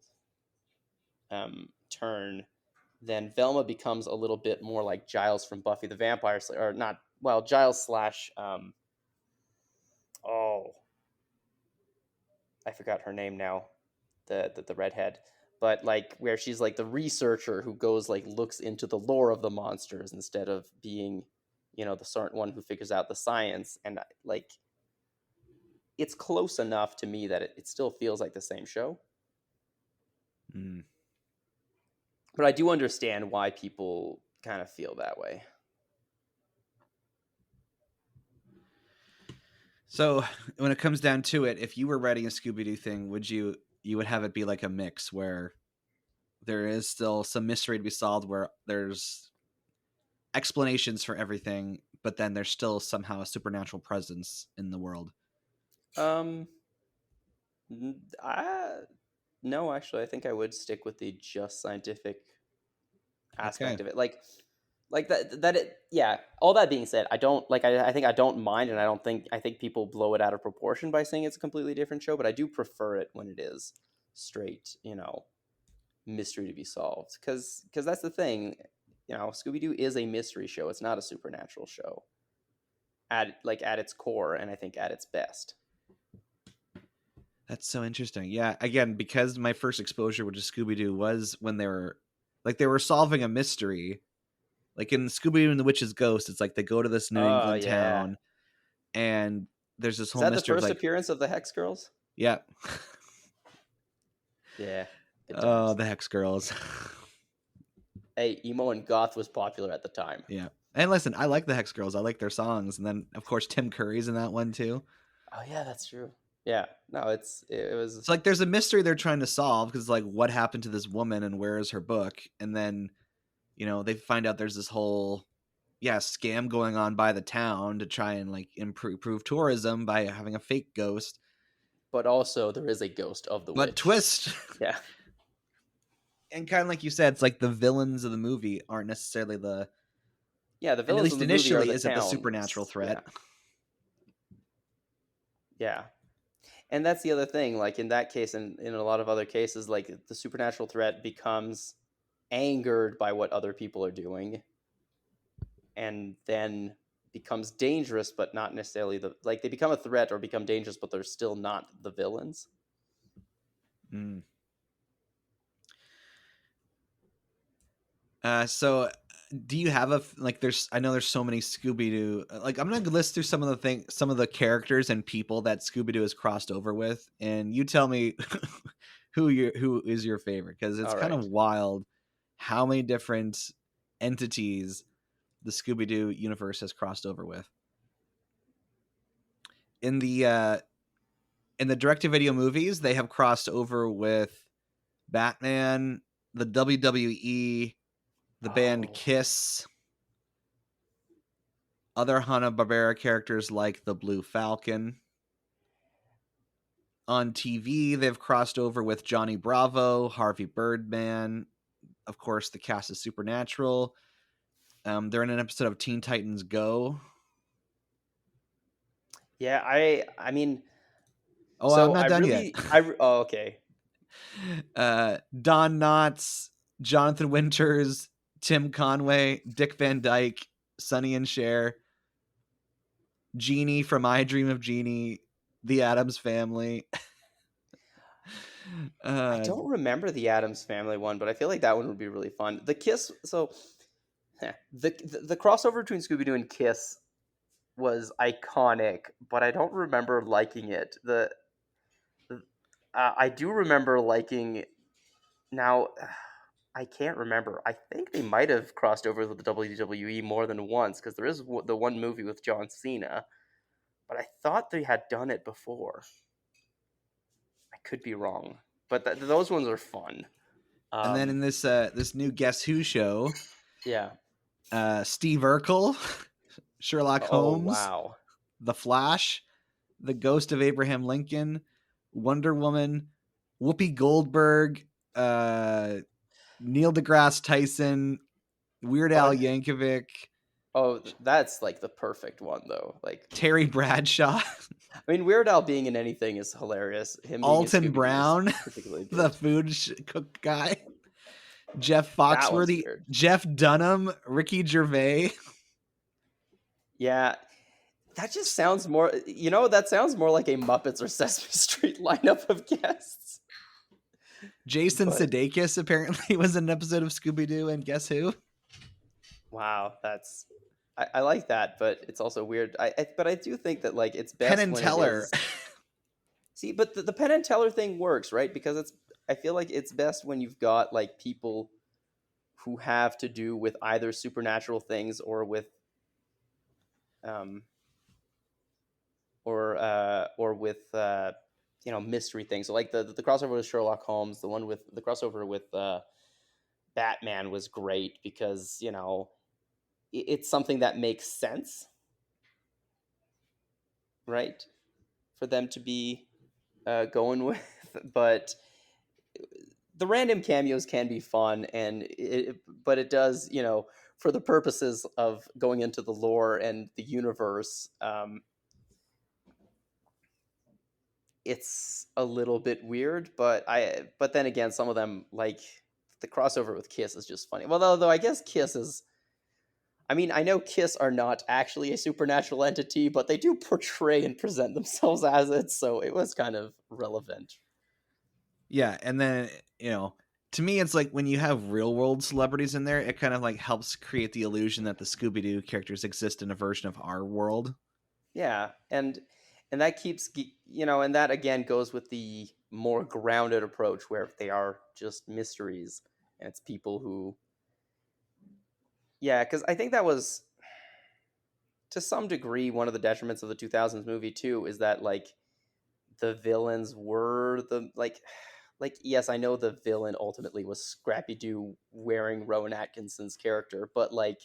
turn, then Velma becomes a little bit more like Giles from Buffy the Vampire Slayer, or not, well, Giles slash I forgot her name now, the redhead, but like where she's like the researcher who goes like looks into the lore of the monsters instead of being, the certain one who figures out the science. And like it's close enough to me that it still feels like the same show. Mm. But I do understand why people kind of feel that way. So when it comes down to it, if you were writing a Scooby-Doo thing, you would have it be like a mix where there is still some mystery to be solved, where there's explanations for everything, but then there's still somehow a supernatural presence in the world? No, actually, I think I would stick with the just scientific aspect Okay. of it. Like that it, yeah. All that being said, I don't like. I think I don't mind, and I think people blow it out of proportion by saying it's a completely different show. But I do prefer it when it is straight, mystery to be solved. Because that's the thing, Scooby-Doo is a mystery show. It's not a supernatural show. At its core, and I think at its best. That's so interesting. Yeah, again, because my first exposure with Scooby-Doo was when they were solving a mystery. Like in Scooby-Doo and the Witch's Ghost, it's like they go to this New England town, and there's this Is whole that the mystery first of like, appearance of the Hex Girls? yeah, Yeah. good oh, times. the Hex Girls. Hey, emo and goth was popular at the time. Yeah, and listen, I like the Hex Girls. I like their songs, and then of course Tim Curry's in that one too. Oh yeah, that's true. Yeah, no, it was. It's like there's a mystery they're trying to solve, because like what happened to this woman and where is her book, and then they find out there's this whole scam going on by the town to try and like improve tourism by having a fake ghost. But also there is a ghost of the But witch. twist. Yeah. And kind of like you said, it's like the villains of the movie aren't necessarily the Yeah, the villains at least of the movie are initially the isn't the town. supernatural threat. Yeah. And that's the other thing, like in that case and in a lot of other cases, like the supernatural threat becomes angered by what other people are doing, and then becomes dangerous, but not necessarily they become a threat or become dangerous, but they're still not the villains. Mm. So do you have I know there's so many Scooby-Doo, like I'm going to list through some of the characters and people that Scooby-Doo has crossed over with, and you tell me who is your favorite, because it's kind of wild how many different entities the Scooby-Doo universe has crossed over with. In the direct-to-video movies, they have crossed over with Batman, the WWE, the band Kiss, other Hanna-Barbera characters like the Blue Falcon. On TV, they've crossed over with Johnny Bravo, Harvey Birdman, of course, the cast is Supernatural. They're in an episode of Teen Titans Go. Yeah, I mean. Oh, so I'm not done yet. Okay. Don Knotts, Jonathan Winters, Tim Conway, Dick Van Dyke, Sonny and Cher, Jeannie from I Dream of Jeannie, The Addams Family. I don't remember the Addams Family one, but I feel like that one would be really fun. The Kiss, so the crossover between Scooby-Doo and Kiss was iconic, but I don't remember liking it. I do remember liking. Now, I can't remember. I think they might have crossed over with the WWE more than once, because there is the one movie with John Cena, but I thought they had done it before. I could be wrong, but those ones are fun. And then in this new Guess Who show, Steve Urkel, Sherlock Holmes, wow. The Flash, the Ghost of Abraham Lincoln, Wonder Woman, Whoopi Goldberg, Neil deGrasse Tyson, Weird Al What? Yankovic, Oh, that's like the perfect one though. Like, Terry Bradshaw, I mean, Weird Al being in anything is hilarious. Him being in Alton Scooby-Doo is Brown, particularly the good. food cook guy, Jeff That one's Foxworthy, weird. Jeff Dunham, Ricky Gervais, Yeah, that just sounds more. That sounds more like a Muppets or Sesame Street lineup of guests. Jason But Sudeikis apparently was in an episode of Scooby Doo, and guess who? wow, I like that, but it's also weird. But I do think that like it's Penn best and when Teller. it is. See, but the Penn and Teller thing works, right? Because I feel like it's best when you've got like people who have to do with either supernatural things or with or with mystery things. So like the crossover with Sherlock Holmes, the crossover with Batman was great because it's something that makes sense, right, for them to be going with. But the random cameos can be fun, but it does, for the purposes of going into the lore and the universe, it's a little bit weird. But then again, some of them, like the crossover with Kiss, is just funny. Well, although I guess Kiss is. I mean, I know Kiss are not actually a supernatural entity, but they do portray and present themselves as it, so it was kind of relevant. Yeah, and then to me, it's like when you have real world celebrities in there, it kind of like helps create the illusion that the Scooby Doo characters exist in a version of our world. Yeah, and that keeps and that again goes with the more grounded approach where they are just mysteries and it's people who. Yeah, because I think that was to some degree one of the detriments of the 2000s movie too, is that like the villains were the like yes, I know the villain ultimately was Scrappy Doo wearing Rowan Atkinson's character, but like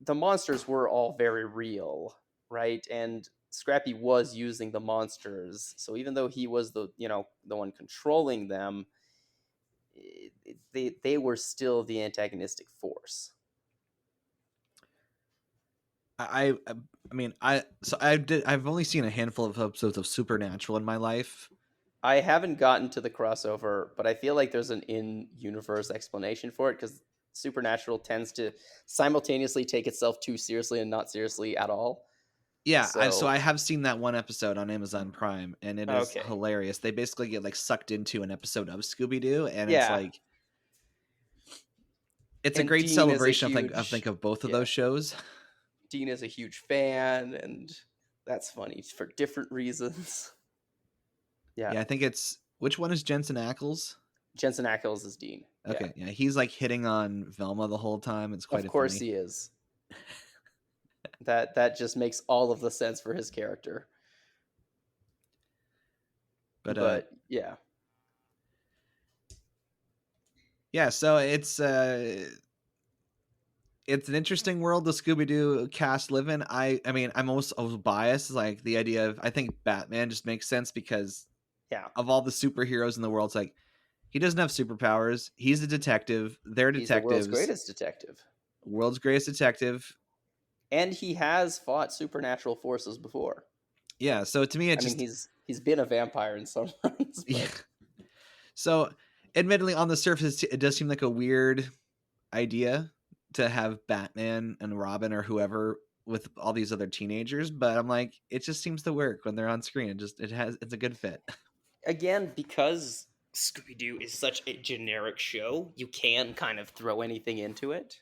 the monsters were all very real, right? And Scrappy was using the monsters, so even though he was the one controlling them, they were still the antagonistic force. I've only seen a handful of episodes of Supernatural in my life. I haven't gotten to the crossover, but I feel like there's an in-universe explanation for it because Supernatural tends to simultaneously take itself too seriously and not seriously at all. Yeah, so I have seen that one episode on Amazon Prime, and it is Okay. hilarious. They basically get like sucked into an episode of Scooby Doo, and Yeah. it's like it's And a great Dean is a celebration of huge- of both of yeah. those shows. Dean is a huge fan, and that's funny for different reasons. Yeah. Yeah, I think it's which one is Jensen Ackles? Jensen Ackles is Dean. Okay, yeah, he's like hitting on Velma the whole time. It's quite Of course funny. he is. That just makes all of the sense for his character. But yeah. Yeah, so it's an interesting world the Scooby-Doo cast live in. I mean, I'm almost biased. Like the idea of I think Batman just makes sense because of all the superheroes in the world, it's like he doesn't have superpowers. He's a detective. They're He's detectives. the world's greatest detective. World's greatest detective. And he has fought supernatural forces before. Yeah, so to me, he's been a vampire in some runs. But... Yeah. So, admittedly, on the surface, it does seem like a weird idea to have Batman and Robin or whoever with all these other teenagers, but I'm like, it just seems to work when they're on screen. It's a good fit. Again, because Scooby-Doo is such a generic show, you can kind of throw anything into it.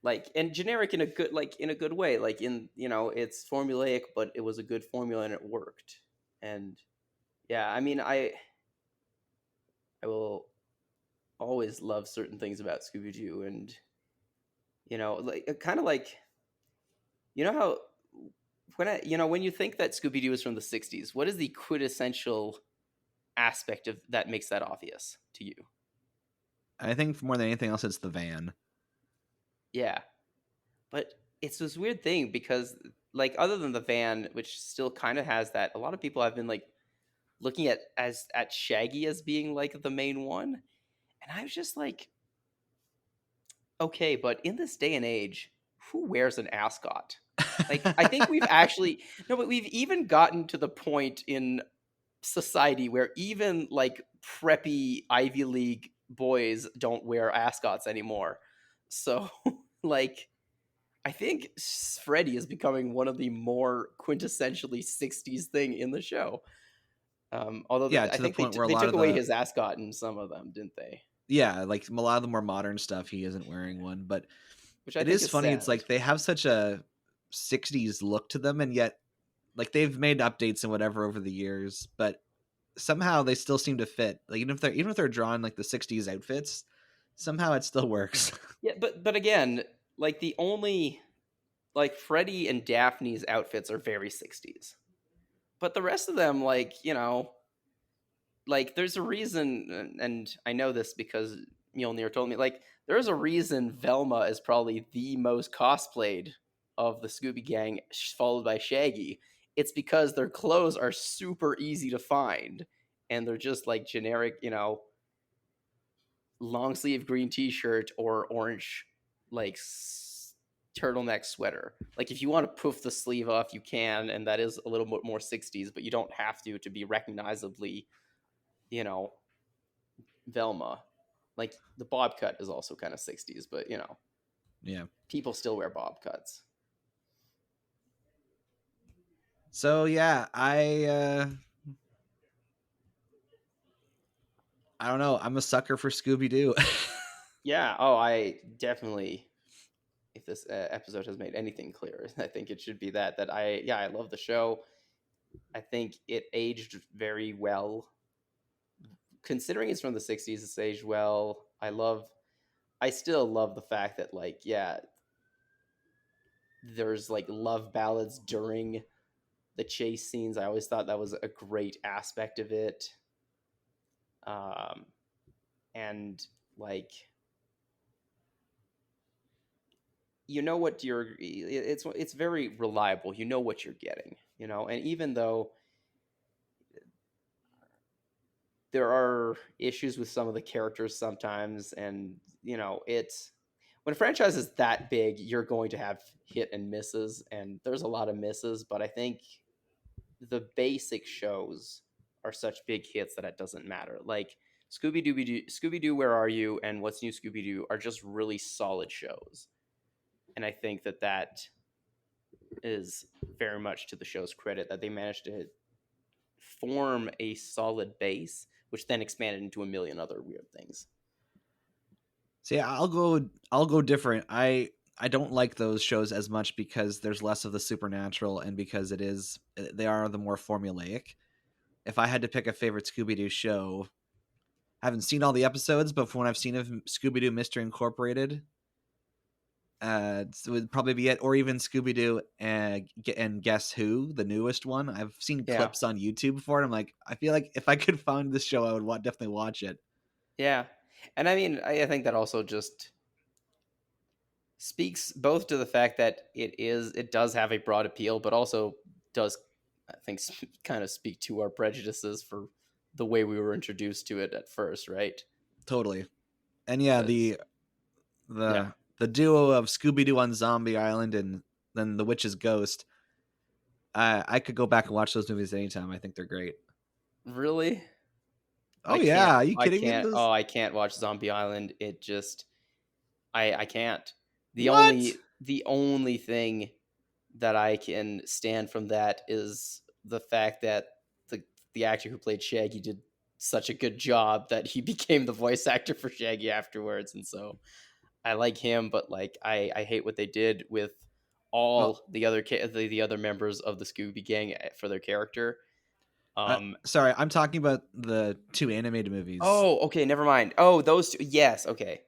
Like, and generic in a good way. Like it's formulaic, but it was a good formula and it worked. And yeah, I mean, I will always love certain things about Scooby-Doo, and like kind of like how when you think that Scooby-Doo is from the 60s, what is the quintessential aspect of that makes that obvious to you? I think more than anything else, it's the van. Yeah, but it's this weird thing because, like, other than the van, which still kind of has that, a lot of people have been like looking at Shaggy as being like the main one, and I was just like, okay, but in this day and age, who wears an ascot? Like, I think we've actually no, but we've even gotten to the point in society where even like preppy Ivy League boys don't wear ascots anymore. So, like, I think Freddy is becoming one of the more quintessentially '60s thing in the show. Although Yeah, I to the think they point where a they lot took of away the his ascot in some of them, didn't they? yeah, like a lot of the more modern stuff, he isn't wearing one. But Which I it think is is funny. It's sad. like they have such a '60s look to them, and yet like they've made updates and whatever over the years, but somehow they still seem to fit. Like even if they're drawing like the '60s outfits, somehow it still works. Yeah, but again, like the only like Freddy and Daphne's outfits are very '60s, but the rest of them, like, like there's a reason, and I know this because Mjolnir told me, like there's a reason Velma is probably the most cosplayed of the Scooby Gang, followed by Shaggy. It's because their clothes are super easy to find, and they're just like generic, long sleeve green t-shirt or orange like turtleneck sweater. Like if you want to poof the sleeve off, you can, and that is a little bit more '60s, but you don't have to be recognizably, you know, Velma. Like the bob cut is also kind of '60s, but Yeah. people still wear bob cuts. So yeah, I don't know. I'm a sucker for Scooby Doo. Yeah. Oh, I definitely. If this episode has made anything clear, I think it should be that I love the show. I think it aged very well. Considering it's from the '60s, it's aged well. I still love the fact that, like, yeah, there's like love ballads during the chase scenes. I always thought that was a great aspect of it. And like, you know what it's very reliable. You know what you're getting, and even though there are issues with some of the characters sometimes, and it's when a franchise is that big, you're going to have hit and misses, and there's a lot of misses, but I think the basic shows are such big hits that it doesn't matter. Like Scooby Doo, Where Are You, and What's New Scooby Doo are just really solid shows, and I think that is very much to the show's credit that they managed to form a solid base, which then expanded into a million other weird things. See, I'll go different. I don't like those shows as much because there's less of the supernatural and because they are the more formulaic. If I had to pick a favorite Scooby Doo show, I haven't seen all the episodes, but from what I've seen of Scooby Doo Mystery Incorporated, it would probably be it, or even Scooby Doo and Guess Who, the newest one. I've seen Yeah. clips on YouTube before, and I'm like, I feel like if I could find this show, I would definitely watch it. Yeah. And I mean, I think that also just speaks both to the fact that it does have a broad appeal, but also does, I think, kind of speak to our prejudices for the way we were introduced to it at first, right? Totally. And yeah, the Yeah. the duo of Scooby Doo on Zombie Island and then The Witch's Ghost. I could go back and watch those movies anytime. I think they're great. Really? Oh yeah, are you kidding me? Oh, I can't watch Zombie Island. It just, I can't. What? The only thing that I can stand from that is the fact that the actor who played Shaggy did such a good job that he became the voice actor for Shaggy afterwards, and so I like him, but like I hate what they did with all the other members of the Scooby Gang for their character. Sorry, I'm talking about the two animated movies. Oh, okay, never mind. Oh, those two. Yes, okay.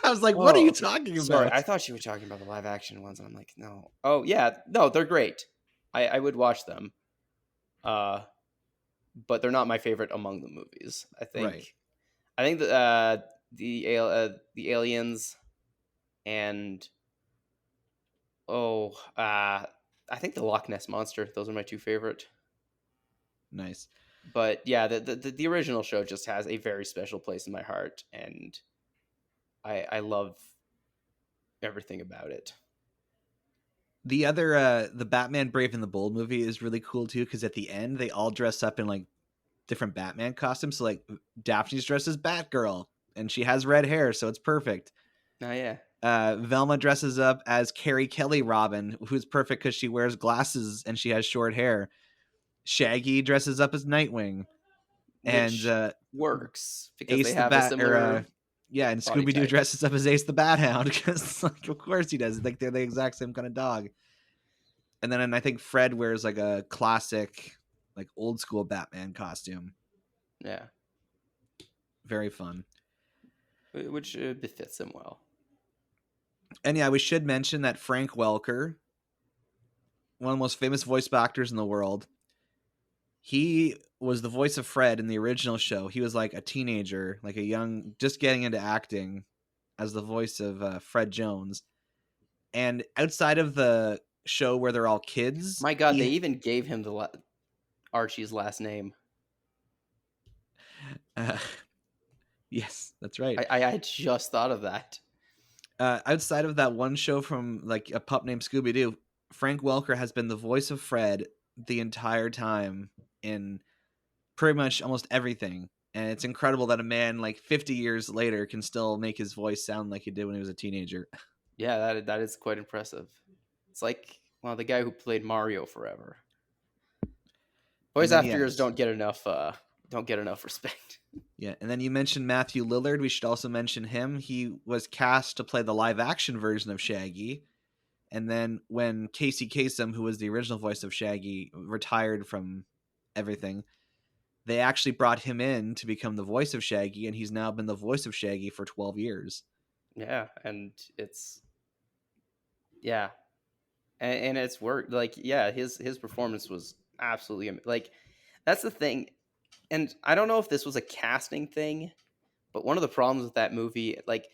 I was like, what are Oh, you talking about? Sorry, I thought you were talking about the live action ones, and I'm like, no. Oh yeah, no, they're great. I would watch them. But they're not my favorite among the movies. I think. Right. I think that the aliens and I think the Loch Ness Monster. Those are my two favorite. Nice. But yeah, the original show just has a very special place in my heart, and I love everything about it. The other, the Batman Brave and the Bold movie is really cool too, because at the end they all dress up in like different Batman costumes. So like Daphne's dressed as Batgirl, and she has red hair, so it's perfect. Oh yeah, Velma dresses up as Carrie Kelly Robin, who's perfect because she wears glasses and she has short hair. Shaggy dresses up as Nightwing, and which works because Ace they the have a Bat, similar. yeah, and body Scooby Doo type. dresses up as Ace the Bat Hound because, like, of course he does. Like, they're the exact same kind of dog. And then I think Fred wears like a classic, like old school Batman costume. Yeah, Very fun. which befits him well. And yeah, we should mention that Frank Welker, one of the most famous voice actors in the world, he was the voice of Fred in the original show. He was like a teenager, like a young, just getting into acting as the voice of Fred Jones. And outside of the show where they're all kids, My God, they even gave him Archie's last name. Yes, that's right. I just thought of that. Outside of that one show from like a pup named Scooby Doo, Frank Welker has been the voice of Fred the entire time in pretty much almost everything. And it's incredible that a man like 50 years later can still make his voice sound like he did when he was a teenager. Yeah, that is quite impressive. It's like, well, the guy who played Mario forever. Voice then, actors yes. don't get enough respect. Yeah, and then you mentioned Matthew Lillard. We should also mention him. He was cast to play the live-action version of Shaggy. And then when Casey Kasem, who was the original voice of Shaggy, retired from everything, they actually brought him in to become the voice of Shaggy, and he's now been the voice of Shaggy for 12 years. Yeah, and it's and it's worked. Like, yeah, his performance was absolutely like, that's the thing. And I don't know if this was a casting thing, but one of the problems with that movie, like,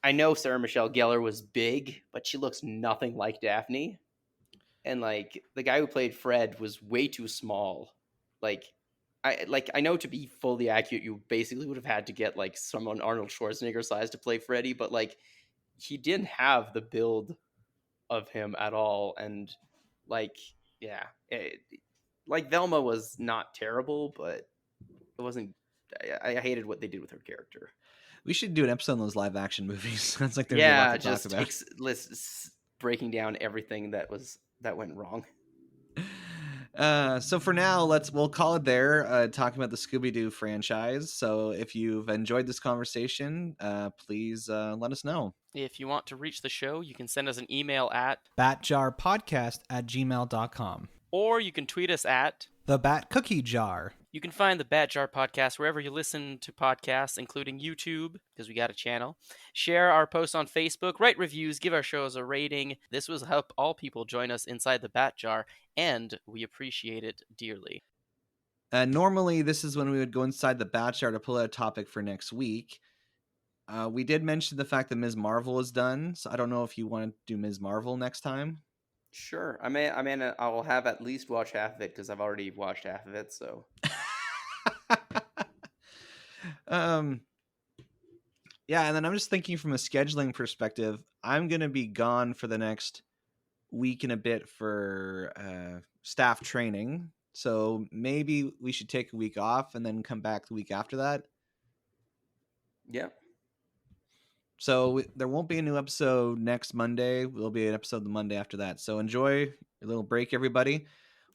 I know Sarah Michelle Gellar was big, but she looks nothing like Daphne. And like the guy who played Fred was way too small. I know, to be fully accurate, you basically would have had to get like someone Arnold Schwarzenegger size to play Freddy, but like he didn't have the build of him at all. And like, yeah, like Velma was not terrible, but it wasn't. I hated what they did with her character. We should do an episode on those live-action movies. Sounds like there's a Yeah, lot it to talk just about. takes breaking down everything that went wrong. So for now, we'll call it there. Talking about the Scooby-Doo franchise. So if you've enjoyed this conversation, please let us know. If you want to reach the show, you can send us an email at, batjarpodcast@gmail.com. or you can tweet us at. The Bat Cookie Jar. You can find the Bat Jar Podcast wherever you listen to podcasts, including YouTube, because we got a channel. Share our posts on Facebook, write reviews, give our shows a rating. This will help all people join us inside the Bat Jar, and we appreciate it dearly. Normally, this is when we would go inside the Bat Jar to pull out a topic for next week. We did mention the fact that Ms. Marvel is done, so I don't know if you want to do Ms. Marvel next time. Sure. I will have at least watch half of it because I've already watched half of it. So. Yeah, and then I'm just thinking from a scheduling perspective, I'm gonna be gone for the next week and a bit for staff training. So maybe we should take a week off and then come back the week after that. Yeah. So there won't be a new episode next Monday. There'll be an episode the Monday after that. So enjoy your little break, everybody.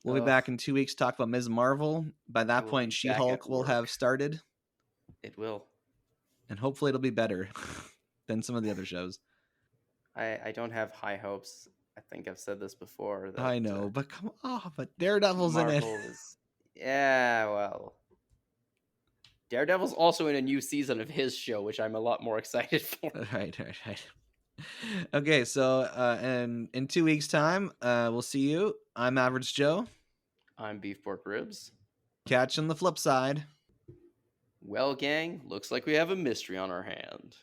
We'll be back in 2 weeks to talk about Ms. Marvel. By that We'll point, be back She-Hulk at will work. have started. It will. And hopefully it'll be better than some of the other shows. I don't have high hopes. I think I've said this before. That, I know, but come on, but Daredevil's in it. Marvel is. Yeah, well. Daredevil's also in a new season of his show, which I'm a lot more excited for. Right. Okay, so and in 2 weeks' time, we'll see you. I'm Average Joe. I'm Beef Pork Ribs. Catch you on the flip side. Well, gang, looks like we have a mystery on our hand.